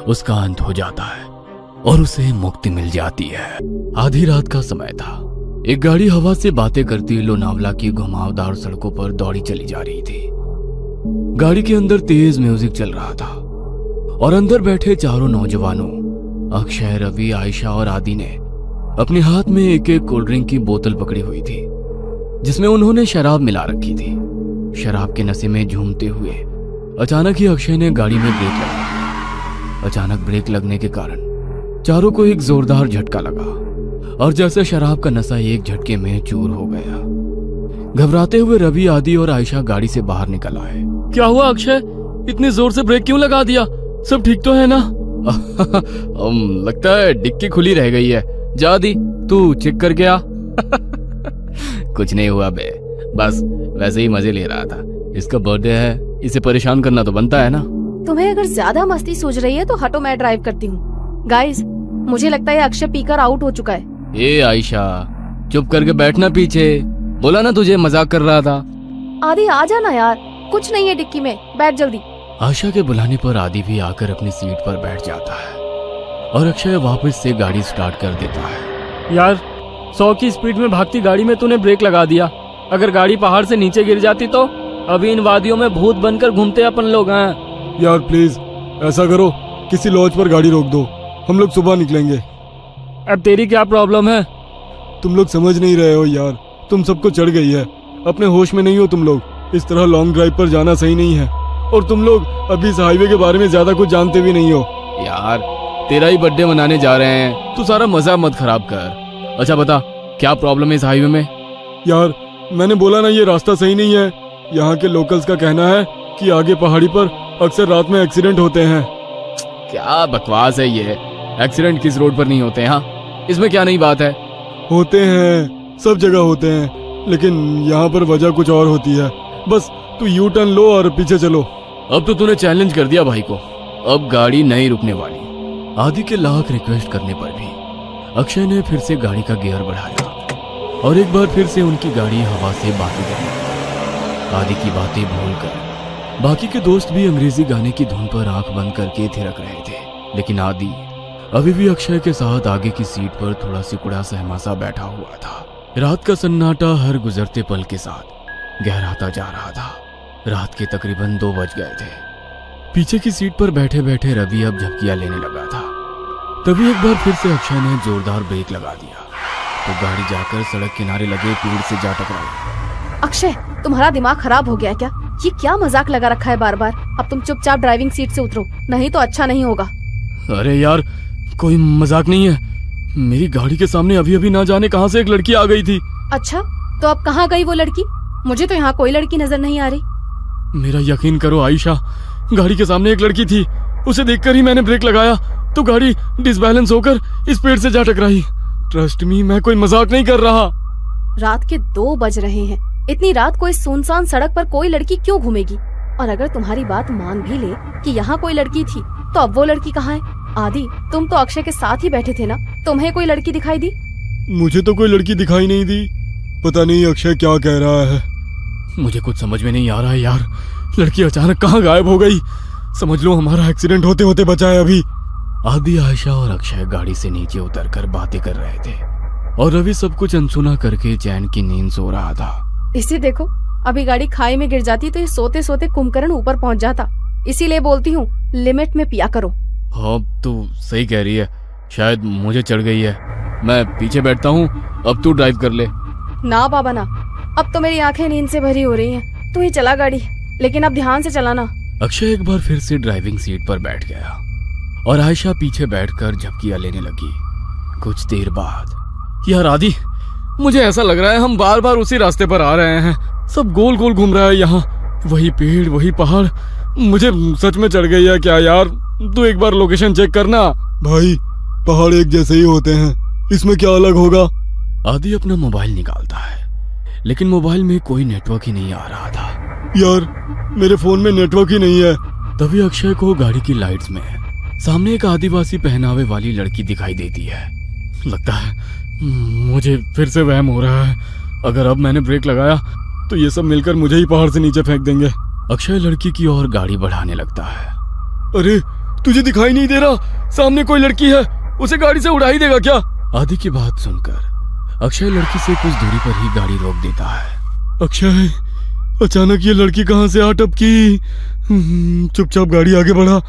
उसका अंत हो जाता है और उसे मुक्ति मिल जाती है। आधी रात का समय था। एक गाड़ी हवा से बातें करती लोनावला की घुमावदार सड़कों पर दौड़ी चली जा रही थी। गाड़ी के अंदर तेज म्यूजिक चल रहा था और अंदर बैठे चारों नौजवानों अक्षय, रवि, आयशा और आदि ने अपने हाथ में एक एक कोल्ड ड्रिंक की बोतल पकड़ी हुई थी, जिसमें उन्होंने शराब मिला रखी थी। शराब के नशे में झूमते हुए अचानक ही अक्षय ने गाड़ी में ब्रेक लगा दी। अचानक ब्रेक लगने के कारण चारों को एक जोरदार झटका लगा और जैसे शराब का नशा एक झटके में चूर हो गया। घबराते हुए रवि, आदि और आयशा गाड़ी से बाहर निकल आए। क्या हुआ अक्षय? इतनी जोर से ब्रेक क्यों लगा दिया? सब ठीक तो है ना? लगता है डिक्की खुली रह गई है। जा दी, तू चेक करके आ। कुछ नहीं हुआ बे, बस वैसे ही मजे ले रहा था। इसका बर्थडे है, इसे परेशान करना तो बनता है ना। तुम्हें अगर ज्यादा मस्ती सूझ रही है तो हटो, मैं ड्राइव करती हूँ। गाइस, मुझे लगता है अक्षय पीकर आउट हो चुका है। ए आयशा, चुप करके बैठना पीछे। बोला ना तुझे मजाक कर रहा था। आदि आ जाना यार, कुछ नहीं है डिक्की में, बैठ जल्दी। आशा के बुलाने पर आदि भी आकर अपनी सीट पर बैठ जाता है और अक्षय वापस से गाड़ी स्टार्ट कर देता है। यार 100 की स्पीड में भागती गाड़ी में तूने ब्रेक लगा दिया। अगर गाड़ी पहाड़ से नीचे गिर जाती तो अभी इन वादियों में भूत बनकर घूमते अपन लोग हैं। यार प्लीज ऐसा करो, किसी लॉज पर गाड़ी रोक दो, हम लोग सुबह निकलेंगे। अब तेरी क्या प्रॉब्लम है? तुम लोग समझ नहीं रहे हो यार, तुम सबको चढ़ गई है, अपने होश में नहीं हो तुम लोग। इस तरह लॉन्ग ड्राइव पर जाना सही नहीं है और तुम लोग अभी इस हाईवे के बारे में ज्यादा कुछ जानते भी नहीं हो। यार तेरा ही बर्थडे मनाने जा रहे हैं, तू सारा मजा मत खराब कर। अच्छा बता, क्या प्रॉब्लम है इस हाईवे में? यार मैंने बोला ना, ये रास्ता सही नहीं है। यहाँ के लोकल्स का कहना है कि आगे पहाड़ी पर अक्सर रात में एक्सीडेंट होते हैं। क्या बकवास है ये? एक्सीडेंट किस रोड पर नहीं होते हैं? हाँ, इसमें क्या नई बात है? होते हैं, सब जगह होते हैं, लेकिन यहाँ पर वजह कुछ और होती है। बस तू यू टर्न लो और पीछे चलो। अब तो तूने चैलेंज कर दिया भाई को, अब गाड़ी नहीं रुकने वाली। आदि के लाख रिक्वेस्ट करने पर भी अक्षय ने फिर से गाड़ी का गियर बढ़ाया और एक बार फिर से उनकी गाड़ी हवा से बातें करने लगी। आदि की बातें भूलकर बाकी के दोस्त भी अंग्रेजी गाने की धुन पर आंख बंद करके थिरक रहे थे, लेकिन आदि अभी भी अक्षय के साथ आगे की सीट पर थोड़ा सिकुड़ा सहमा सा बैठा हुआ था। रात का सन्नाटा हर गुजरते पल के साथ गहराता जा रहा था। रात के तकरीबन 2 बज गए थे पीछे की सीट पर बैठे बैठे रवि अब झपकियां लेने लगा था। तभी एक बार फिर से अक्षय ने जोरदार ब्रेक लगा दिया तो गाड़ी जाकर सड़क किनारे लगे पेड़ से जा टकराई। अक्षय, तुम्हारा दिमाग खराब हो गया क्या? ये क्या मजाक लगा रखा है बार बार? अब तुम चुपचाप ड्राइविंग सीट से उतरो, नहीं तो अच्छा नहीं होगा। अरे यार, कोई मजाक नहीं है। मेरी गाड़ी के सामने अभी अभी ना जाने कहां से एक लड़की आ गई थी। अच्छा, तो अब कहाँ गई वो लड़की? मुझे तो यहाँ कोई लड़की नजर नहीं आ रही। मेरा यकीन करो आयशा, गाड़ी के सामने एक लड़की थी। उसे देखकर ही मैंने ब्रेक लगाया तो गाड़ी डिसबैलेंस होकर इस पेड़ से जा टकराई। ट्रस्ट मी, मैं कोई मजाक नहीं कर रहा। रात के 2 बज रहे हैं। इतनी रात को इस सुनसान सड़क पर कोई लड़की क्यों घूमेगी? और अगर तुम्हारी बात मान भी ले कि यहाँ कोई लड़की थी, तो अब वो लड़की कहाँ है? आदि, तुम तो अक्षय के साथ ही बैठे थे ना, तुम्हें कोई लड़की दिखाई दी? मुझे तो कोई लड़की दिखाई नहीं दी। पता नहीं अक्षय क्या कह रहा है। मुझे कुछ समझ में नहीं आ रहा है यार। लड़की अचानक कहाँ गायब हो गई? समझ लो हमारा एक्सीडेंट होते होते बचा है अभी। आदि, आयशा और अक्षय गाड़ी से नीचे उतरकर बातें कर रहे थे और रवि सब कुछ अनसुना करके चैन की नींद सो रहा था। इसे देखो, अभी गाड़ी खाई में गिर जाती तो ये सोते सोते कुंभकर्ण ऊपर पहुँच जाता। इसीलिए बोलती हूँ, लिमिट में पिया करो। हाँ, तो सही कह रही है। शायद मुझे चढ़ गई है। मैं पीछे बैठता हूँ, अब तू ड्राइव कर ले। ना बाबा ना, अब तो मेरी आंखें नींद से भरी हो रही हैं। तू ही चला गाड़ी, लेकिन अब ध्यान से चलाना। अक्षय एक बार फिर से ड्राइविंग सीट पर बैठ गया और आयशा पीछे बैठकर झपकियां लेने लगी। कुछ देर बाद, यार आदि, मुझे ऐसा लग रहा है हम बार बार उसी रास्ते पर आ रहे हैं। सब गोल गोल घूम रहा है यहाँ। वही पेड़, वही पहाड़। मुझे सच में चढ़ गई है क्या यार? तू एक बार लोकेशन चेक करना। भाई, पहाड़ एक जैसे ही होते हैं, इसमें क्या अलग होगा? आदि अपना मोबाइल निकालता है, लेकिन मोबाइल में कोई नेटवर्क ही नहीं आ रहा था। यार, मेरे फोन में नेटवर्क ही नहीं है। तभी अक्षय को गाड़ी की लाइट्स में सामने एक आदिवासी पहनावे वाली लड़की दिखाई देती है। लगता है मुझे फिर से वहम हो रहा है। अगर अब मैंने ब्रेक लगाया तो ये सब मिलकर मुझे ही पहाड़ से नीचे फेंक देंगे। अक्षय लड़की की ओर गाड़ी बढ़ाने लगता है। अरे, तुझे दिखाई नहीं दे रहा? सामने कोई लड़की है, उसे गाड़ी से उड़ा ही देगा क्या? आदि की बात सुनकर अक्षय लड़की से कुछ दूरी पर ही गाड़ी रोक देता है। अक्षय, अचानक ये लड़की कहाँ से आ टपकी? चुपचाप गाड़ी आगे बढ़ा।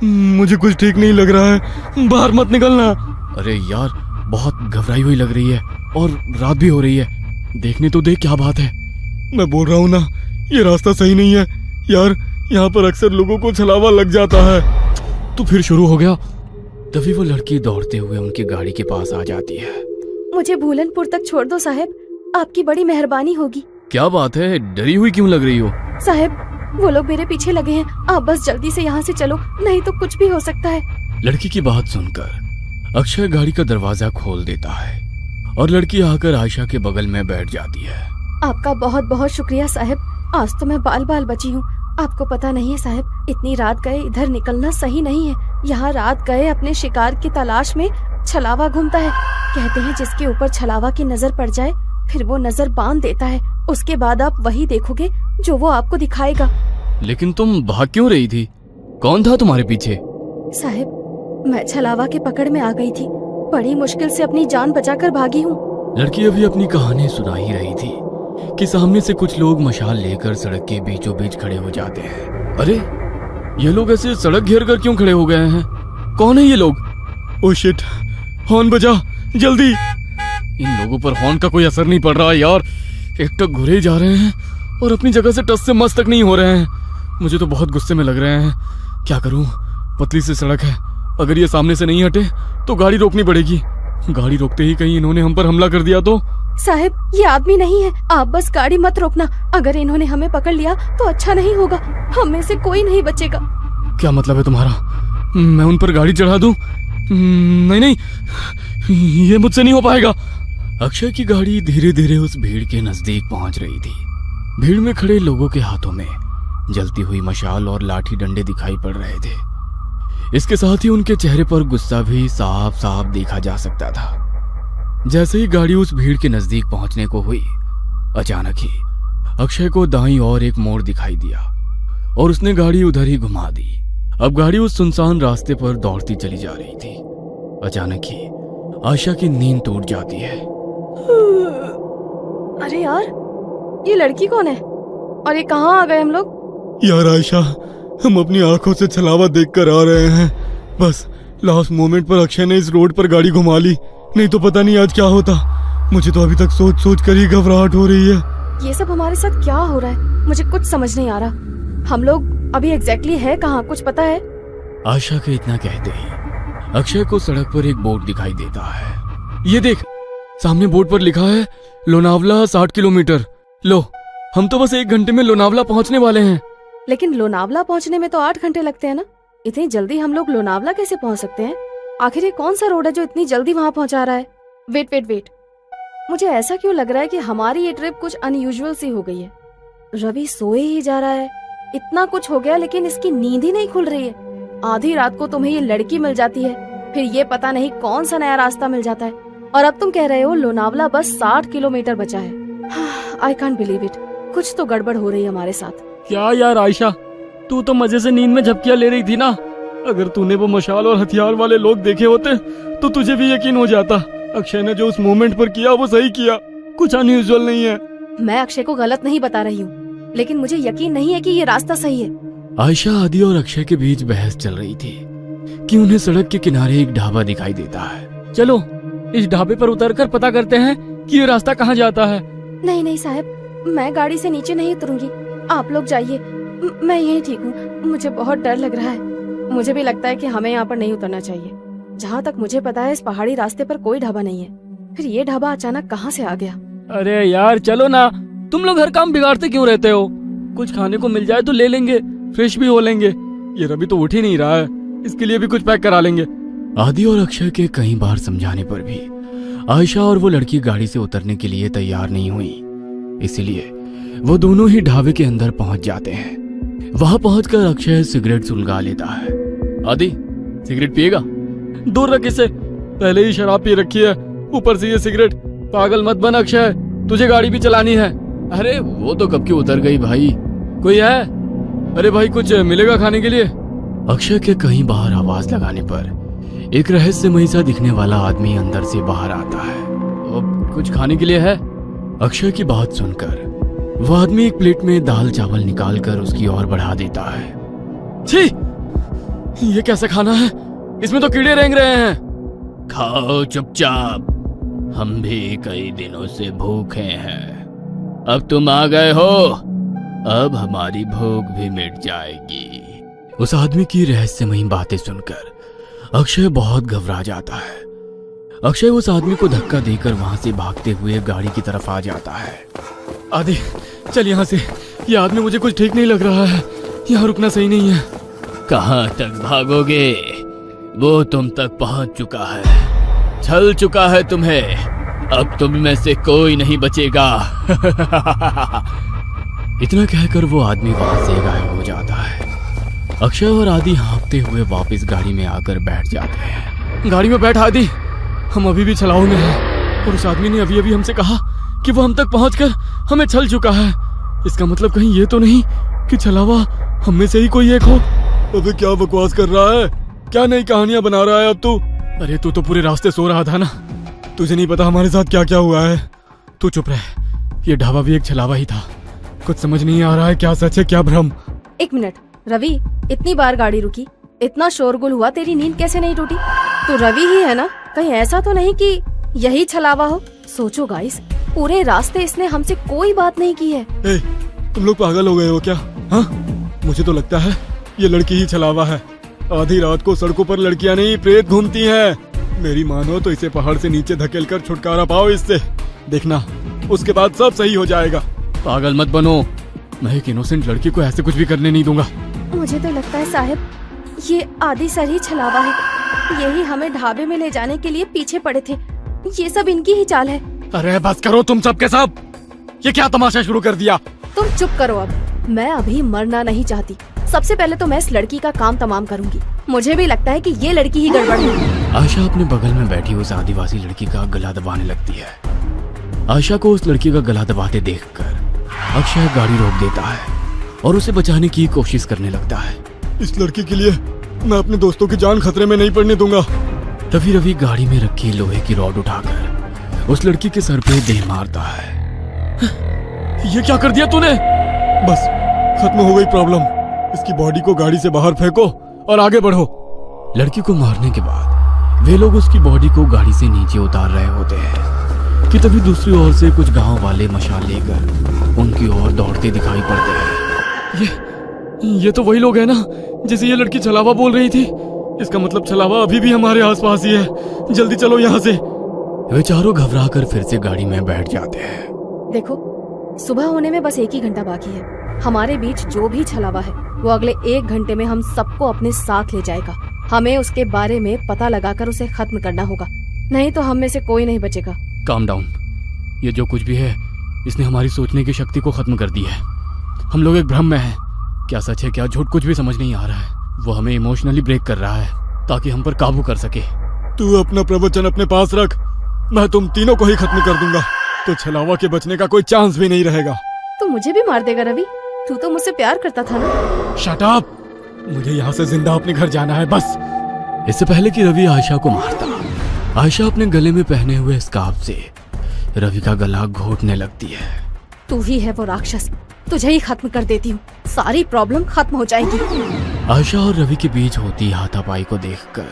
मुझे कुछ ठीक नहीं लग रहा है। बाहर मत निकलना। अरे यार, बहुत घबराई हुई लग रही है और रात भी हो रही है। देखने तो देख क्या बात है। मैं बोल रहा हूँ ना, ये रास्ता सही नहीं है यार। यहाँ पर अक्सर लोगों को छलावा लग जाता है। तो फिर शुरू हो गया। तभी वो लड़की दौड़ते हुए उनकी गाड़ी के पास आ जाती है। मुझे भूलनपुर तक छोड़ दो साहब, आपकी बड़ी मेहरबानी होगी। क्या बात है, डरी हुई क्यों लग रही हो? साहब, वो लोग मेरे पीछे लगे हैं। आप बस जल्दी से यहाँ से चलो, नहीं तो कुछ भी हो सकता है। लड़की की बात सुनकर अक्षय गाड़ी का दरवाजा खोल देता है और लड़की आकर आयशा के बगल में बैठ जाती है। आपका बहुत बहुत शुक्रिया साहब, आज तो मैं बाल बाल बची हूँ। आपको पता नहीं है साहब, इतनी रात गए इधर निकलना सही नहीं है। यहाँ रात गए अपने शिकार की तलाश में छलावा घूमता है। कहते हैं जिसके ऊपर छलावा की नजर पड़ जाए, फिर वो नजर बांध देता है। उसके बाद आप वही देखोगे जो वो आपको दिखाएगा। लेकिन तुम भाग क्यों रही थी? कौन था तुम्हारे पीछे? साहब, मैं छलावा के पकड़ में आ गई थी। बड़ी मुश्किल से अपनी जान बचाकर भागी हूँ। लड़की अभी अपनी कहानी सुना ही रही थी कि सामने से कुछ लोग मशाल लेकर सड़क के बीचों बीच खड़े हो जाते हैं। अरे, ये लोग ऐसे सड़क घेर कर क्यों खड़े हो गए हैं? कौन है ये लोग? ओ शिट, हॉर्न बजा जल्दी। इन लोगों पर हॉर्न का कोई असर नहीं पड़ रहा है यार। एक टक घुरे जा रहे हैं और अपनी जगह से टस से मस तक नहीं हो रहे हैं। मुझे तो बहुत गुस्से में लग रहे हैं। क्या करूं? पतली सी सड़क है, अगर ये सामने से नहीं हटे तो गाड़ी रोकनी पड़ेगी। गाड़ी रोकते ही कहीं इन्होंने हम पर हमला कर दिया तो? साहब, ये आदमी नहीं है, आप बस गाड़ी मत रोकना। अगर इन्होंने हमें पकड़ लिया तो अच्छा नहीं होगा, हम में से कोई नहीं बचेगा। क्या मतलब है तुम्हारा? मैं उन पर गाड़ी चढ़ा दूं? नहीं नहीं, ये मुझसे नहीं हो पाएगा। अक्षय की गाड़ी धीरे धीरे उस भीड़ के नजदीक पहुंच रही थी। भीड़ में खड़े लोगों के हाथों में जलती हुई मशाल और लाठी डंडे दिखाई पड़ रहे थे। इसके साथ ही उनके चेहरे पर गुस्सा भी साफ साफ देखा जा सकता था। जैसे ही गाड़ी उस भीड़ के नजदीक पहुंचने को हुई, अचानक ही अक्षय को दाईं ओर एक मोड़ दिखाई दिया और उसने गाड़ी उधर ही घुमा दी। अब गाड़ी उस सुनसान रास्ते पर दौड़ती चली जा रही थी। अचानक ही आयशा की नींद टूट जाती है। अरे यार, ये लड़की कौन है और ये कहाँ आ गए हम लोग? यार आयशा, हम अपनी आंखों से छलावा देखकर आ रहे हैं। बस लास्ट मोमेंट पर अक्षय ने इस रोड पर गाड़ी घुमा ली, नहीं तो पता नहीं आज क्या होता। मुझे तो अभी तक सोच सोच कर ही घबराहट हो रही है। ये सब हमारे साथ क्या हो रहा है, मुझे कुछ समझ नहीं आ रहा। हम लोग अभी एग्जैक्टली है कहाँ, कुछ पता है? आशा के इतना कहते ही अक्षय को सड़क पर एक बोर्ड दिखाई देता है। ये देख, सामने बोर्ड पर लिखा है लोनावला 60 किलोमीटर। लो, हम तो बस 1 घंटे में लोनावला पहुंचने वाले हैं। लेकिन लोनावला पहुंचने में तो 8 घंटे लगते हैं ना। इतनी जल्दी हम लोग लोनावला कैसे पहुंच सकते हैं? आखिर ये कौन सा रोड है जो इतनी जल्दी वहाँ पहुंचा रहा है? वेट वेट वेट, मुझे ऐसा क्यों लग रहा है कि हमारी ये ट्रिप कुछ अनयूजुअल सी हो गई है। रवि सोए ही जा रहा है, इतना कुछ हो गया लेकिन इसकी नींद ही नहीं खुल रही है। आधी रात को तुम्हें ये लड़की मिल जाती है, फिर ये पता नहीं कौन सा नया रास्ता मिल जाता है, और अब तुम कह रहे हो लोनावला बस 60 किलोमीटर बचा है। आई कांट बिलीव इट, कुछ तो गड़बड़ हो रही है हमारे साथ। क्या यार आयशा, तू तो मजे से नींद में झपकियां ले रही थी ना। अगर तूने वो मशाल और हथियार वाले लोग देखे होते तो तुझे भी यकीन हो जाता। अक्षय ने जो उस मोमेंट पर किया वो सही किया, कुछ अनयूजुअल नहीं है। मैं अक्षय को गलत नहीं बता रही हूँ, लेकिन मुझे यकीन नहीं है कि ये रास्ता सही है। आयशा, आदि और अक्षय के बीच बहस चल रही थी कि उन्हें सड़क के किनारे एक ढाबा दिखाई देता है। चलो इस ढाबे पर उतरकर पता करते हैं कि ये रास्ता कहाँ जाता है। नहीं नहीं साहब, मैं गाड़ी से नीचे नहीं उतरूंगी, आप लोग जाइए, मैं यहीं ठीक हूँ। मुझे बहुत डर लग रहा है। मुझे भी लगता है कि हमें यहाँ पर नहीं उतरना चाहिए। जहाँ तक मुझे पता है इस पहाड़ी रास्ते पर कोई ढाबा नहीं है, फिर ये ढाबा अचानक कहाँ से आ गया? अरे यार चलो ना, तुम लोग हर काम बिगाड़ते क्यों रहते हो? कुछ खाने को मिल जाए तो ले लेंगे, फ्रेश भी हो लेंगे। ये रवि तो उठ ही नहीं रहा है, इसके लिए भी कुछ पैक करा लेंगे। आदि और अक्षय के कई बार समझाने पर भी आयशा और वो लड़की गाड़ी से उतरने के लिए तैयार नहीं हुई, इसलिए वो दोनों ही ढाबे के अंदर पहुंच जाते हैं। वहां पहुंचकर अक्षय सिगरेट सुलगा लेता है। आदि, सिगरेट पिएगा? दूर रख इसे, पहले ही शराब पी रखी है, ऊपर से ये सिगरेट। पागल मत बन अक्षय, तुझे गाड़ी भी चलानी है। अरे वो तो कब की उतर गई भाई। कोई है? अरे भाई कुछ मिलेगा खाने के लिए? अक्षय के कहीं बाहर आवाज लगाने पर एक रहस्यमयी सा दिखने वाला आदमी अंदर से बाहर आता है। कुछ खाने के लिए है? अक्षय की बात सुनकर वो आदमी एक प्लेट में दाल चावल निकालकर उसकी ओर बढ़ा देता है। छी, ये कैसा खाना है? इसमें तो कीड़े रेंग रहे हैं। खाओ चुपचाप, हम भी कई दिनों से भूखे हैं। अब तुम आ गए हो, अब हमारी भूख भी मिट जाएगी। उस आदमी की रहस्यमयी बातें सुनकर अक्षय बहुत घबरा जाता है। अक्षय उस आदमी को धक्का देकर वहां से भागते हुए गाड़ी की तरफ आ जाता है। आदि चल यहाँ से, ये आदमी मुझे कुछ ठीक नहीं लग रहा है, यहाँ रुकना सही नहीं है। कहाँ तक भागोगे? वो तुम तक पहुंच चुका है, छल चुका है तुम्हें। अब तुम में से कोई नहीं बचेगा। इतना कहकर वो आदमी वहां से गायब हो जाता है। अक्षय और आदि हाँफते हुए वापस गाड़ी में आकर बैठ जाते हैं। गाड़ी में बैठ आदि, हम अभी भी छलाव में हैं, और उस आदमी ने अभी अभी हमसे कहा कि वो हम तक पहुंचकर हमें छल चुका है। इसका मतलब कहीं ये तो नहीं कि छलावा हम में से ही कोई एक हो? अबे क्या बकवास कर रहा है, क्या नई कहानियां बना रहा है अब तू? अरे तू तो पूरे रास्ते सो रहा था ना, तुझे नहीं पता हमारे साथ क्या क्या हुआ है। तू चुप रह, ये ढाबा भी एक छलावा ही था। कुछ समझ नहीं आ रहा है क्या सच है क्या भ्रम। 1 मिनट रवि, इतनी बार गाड़ी रुकी, इतना शोरगुल हुआ, तेरी नींद कैसे नहीं टूटी? तू रवि ही है ना? कहीं ऐसा तो नहीं कि यही छलावा हो? सोचो गाइस, पूरे रास्ते इसने हमसे कोई बात नहीं की है। ए, तुम लोग पागल हो गए हो क्या? हाँ, मुझे तो लगता है ये लड़की ही छलावा है। आधी रात को सड़कों पर लड़कियां नहीं प्रेत घूमती हैं। मेरी मानो तो इसे पहाड़ से नीचे धकेलकर छुटकारा पाओ इससे, देखना उसके बाद सब सही हो जाएगा। पागल मत बनो, मैं एक इनोसेंट लड़की को ऐसे कुछ भी करने नहीं दूंगा। मुझे तो लगता है साहब ये आदि सर ही छलावा है, यही हमें ढाबे में ले जाने के लिए पीछे पड़े थे। ये सब इनकी ही चाल है। अरे बस करो तुम सब के सब, ये क्या तमाशा शुरू कर दिया? तुम चुप करो अब, मैं अभी मरना नहीं चाहती। सबसे पहले तो मैं इस लड़की का काम तमाम करूंगी। मुझे भी लगता है कि ये लड़की ही गड़बड़ है। आशा अपने बगल में बैठी उस आदिवासी लड़की का गला दबाने लगती है। आशा को उस लड़की का गला दबाते देखकर अक्षय गाड़ी रोक देता है और उसे बचाने की कोशिश करने लगता है। इस लड़की के लिए मैं अपने दोस्तों की जान खतरे में नहीं पड़ने दूंगा। तभी रवि गाड़ी में रखी लोहे की रॉड उठाकर उस लड़की के सर पे दे मारता है। ये क्या कर दिया तूने? बस खत्म हो गई प्रॉब्लम। इसकी बॉडी को गाड़ी से बाहर फेंको और आगे बढ़ो। लड़की को मारने के बाद वे लोग उसकी बॉडी को गाड़ी से नीचे उतार रहे होते हैं कि तभी दूसरी ओर से कुछ गांव वाले मशाल लेकर उनकी ओर दौड़ते दिखाई पड़ते हैं। ये तो वही लोग हैं ना जिसे ये लड़की छलावा बोल रही थी। इसका मतलब छलावा अभी भी हमारे आसपास ही है। जल्दी चलो यहाँ से। वे चारों घबरा कर फिर से गाड़ी में बैठ जाते हैं। देखो, सुबह होने में बस 1 ही घंटा बाकी है। हमारे बीच जो भी छलावा है वो अगले 1 घंटे में हम सबको अपने साथ ले जाएगा। हमें उसके बारे में पता लगाकर उसे खत्म करना होगा, नहीं तो हम में से कोई नहीं बचेगा। Calm down. ये जो कुछ भी है इसने हमारी सोचने की शक्ति को खत्म कर दी है। हम लोग एक भ्रम में हैं। क्या सच है क्या झूठ कुछ भी समझ नहीं आ रहा है। वो हमें इमोशनली ब्रेक कर रहा है ताकि हम पर काबू कर सके। तू अपना प्रवचन अपने पास रख, मैं तुम तीनों को ही खत्म कर दूंगा, तो छलावा के बचने का कोई चांस भी नहीं रहेगा। तू मुझे भी मार देगा रवि? तू तो मुझसे प्यार करता था ना। Shut up! मुझे यहाँ से जिंदा अपने घर जाना है बस। इससे पहले कि रवि आयशा को मारता, आयशा अपने गले में पहने हुए स्कार्फ से रवि का गला घोटने लगती है। तू ही है वो राक्षस, तुझे ही खत्म कर देती हूँ, सारी प्रॉब्लम खत्म हो जाएगी। आयशा और रवि के बीच होती हाथापाई को देखकर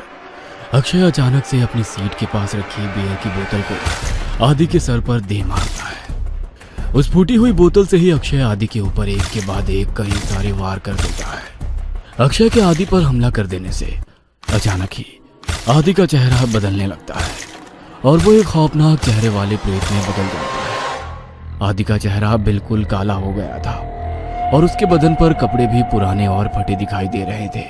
अक्षय अचानक से अपनी सीट के पास रखी बियर की बोतल को आदि के सर पर दे मारता है। उस फूटी हुई बोतल से ही अक्षय आदि के ऊपर एक के बाद एक कई सारे वार कर देता है। अक्षय के आदि पर हमला कर देने से अचानक ही आदि का चेहरा बदलने लगता है और वो एक खौफनाक चेहरे वाले प्रेत में बदल जाता है। आदि का चेहरा बिल्कुल काला हो गया था और उसके बदन पर कपड़े भी पुराने और फटे दिखाई दे रहे थे।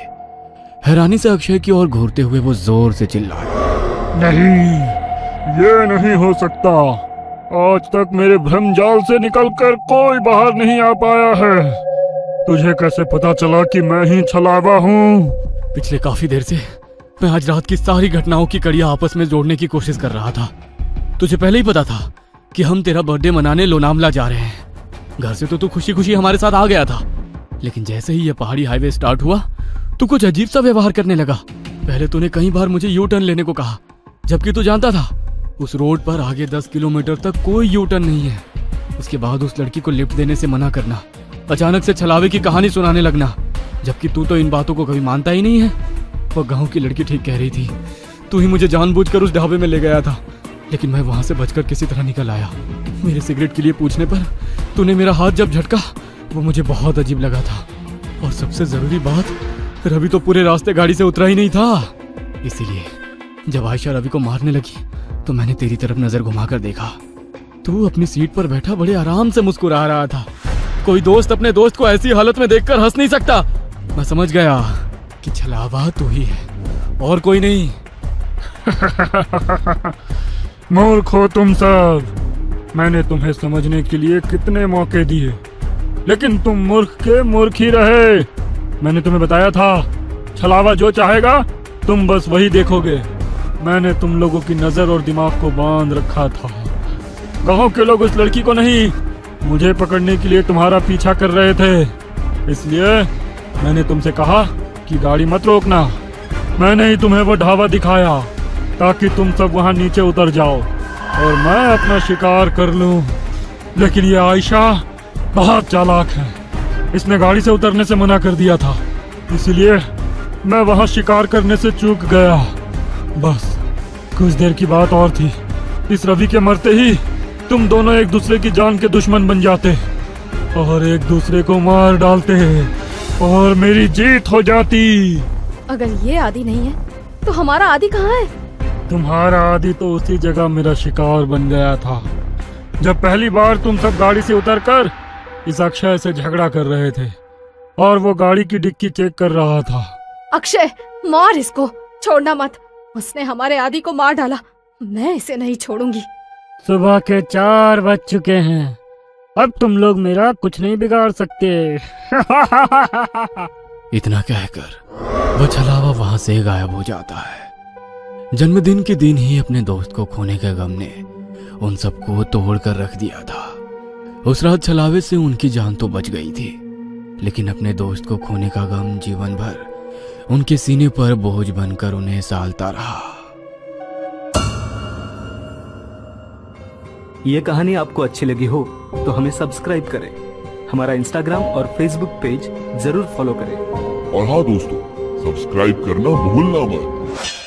हैरानी से अक्षय की ओर घूरते हुए वो जोर से चिल्लाया, नहीं, ये नहीं हो सकता। आज तक मेरे भ्रमजाल से निकलकर कोई बाहर नहीं आ पाया है। तुझे कैसे पता चला कि मैं ही छलावा हूँ? पिछले काफी देर से मैं आज रात की सारी घटनाओं की कड़ियां आपस में जोड़ने की कोशिश कर रहा था। तुझे पहले ही पता था कि हम तेरा बर्थडे मनाने लोनावला जा रहे हैं। घर से तो तू खुशी खुशी हमारे साथ आ गया था, लेकिन जैसे ही ये पहाड़ी हाईवे स्टार्ट हुआ तू कुछ अजीब सा व्यवहार करने लगा। पहले तूने कई बार मुझे यू टर्न लेने को कहा, जबकि तू जानता था उस रोड पर आगे 10 किलोमीटर तक कोई यू टर्न नहीं है। उसके बाद उस लड़की को लिफ्ट देने से मना करना, अचानक से छलावे की कहानी सुनाने लगना, जबकि तू तो इन बातों को कभी मानता ही नहीं है। वो गांव की लड़की ठीक कह रही थी, तू ही मुझे जानबूझकर उस ढाबे में ले गया था, लेकिन मैं वहां से बचकर किसी तरह निकल आया। मेरे सिगरेट के लिए पूछने पर तूने मेरा हाथ जब झटका वो मुझे बहुत अजीब लगा था। और सबसे जरूरी बात, रवि तो पूरे रास्ते गाड़ी से उतरा ही नहीं था। इसीलिए जब आयशा रवि को मारने लगी तो मैंने तेरी तरफ नजर घुमाकर देखा। तू अपनी सीट पर बैठा बड़े आराम से मुस्कुरा रहा था। कोई दोस्त अपने दोस्त को ऐसी हालत में देखकर हंस नहीं सकता। मैं समझ गया कि छलावा तू ही है और कोई नहीं। मूर्ख हो तुम सब। मैंने तुम्हें समझने के लिए कितने मौके दिए, लेकिन तुम मूर्ख के मूर्ख ही रहे। मैंने तुम्हें बताया था, छलावा जो चाहेगा तुम बस वही देखोगे। मैंने तुम लोगों की नजर और दिमाग को बांध रखा था। गांव के लोग उस लड़की को नहीं, मुझे पकड़ने के लिए तुम्हारा पीछा कर रहे थे। इसलिए मैंने तुमसे कहा कि गाड़ी मत रोकना। मैंने ही तुम्हें वो ढाबा दिखाया ताकि तुम सब वहां नीचे उतर जाओ और मैं अपना शिकार कर लूं। लेकिन ये आयशा बहुत चालाक है। इसने गाड़ी से उतरने से मना कर दिया था, इसलिए मैं वहां शिकार करने से चूक गया। बस कुछ देर की बात और थी, इस रवि के मरते ही तुम दोनों एक दूसरे की जान के दुश्मन बन जाते और एक दूसरे को मार डालते और मेरी जीत हो जाती। अगर ये आदि नहीं है तो हमारा आदि कहाँ है? तुम्हारा आदि तो उसी जगह मेरा शिकार बन गया था, जब पहली बार तुम सब गाड़ी से उतरकर इस अक्षय से झगड़ा कर रहे थे और वो गाड़ी की डिक्की चेक कर रहा था। अक्षय, मार इसको, छोड़ना मत। उसने हमारे आदि को मार डाला, मैं इसे नहीं छोड़ूंगी। सुबह के 4 बज चुके हैं, अब तुम लोग मेरा कुछ नहीं बिगाड़ सकते। इतना कहकर वो छलावा वहां से गायब हो जाता है। जन्मदिन के दिन ही अपने दोस्त को खोने के गम ने उन सबको तोड़ कर रख दिया था। उस रात छलावे से उनकी जान तो बच गई थी, लेकिन अपने दोस्त को खोने का गम जीवन भर उनके सीने पर बोझ बनकर उन्हें सालता रहा। ये कहानी आपको अच्छी लगी हो तो हमें सब्सक्राइब करें, हमारा इंस्टाग्राम और फेसबुक पेज जरूर फॉलो करें। और हाँ दोस्तों, सब्सक्राइब करना भूलना मत।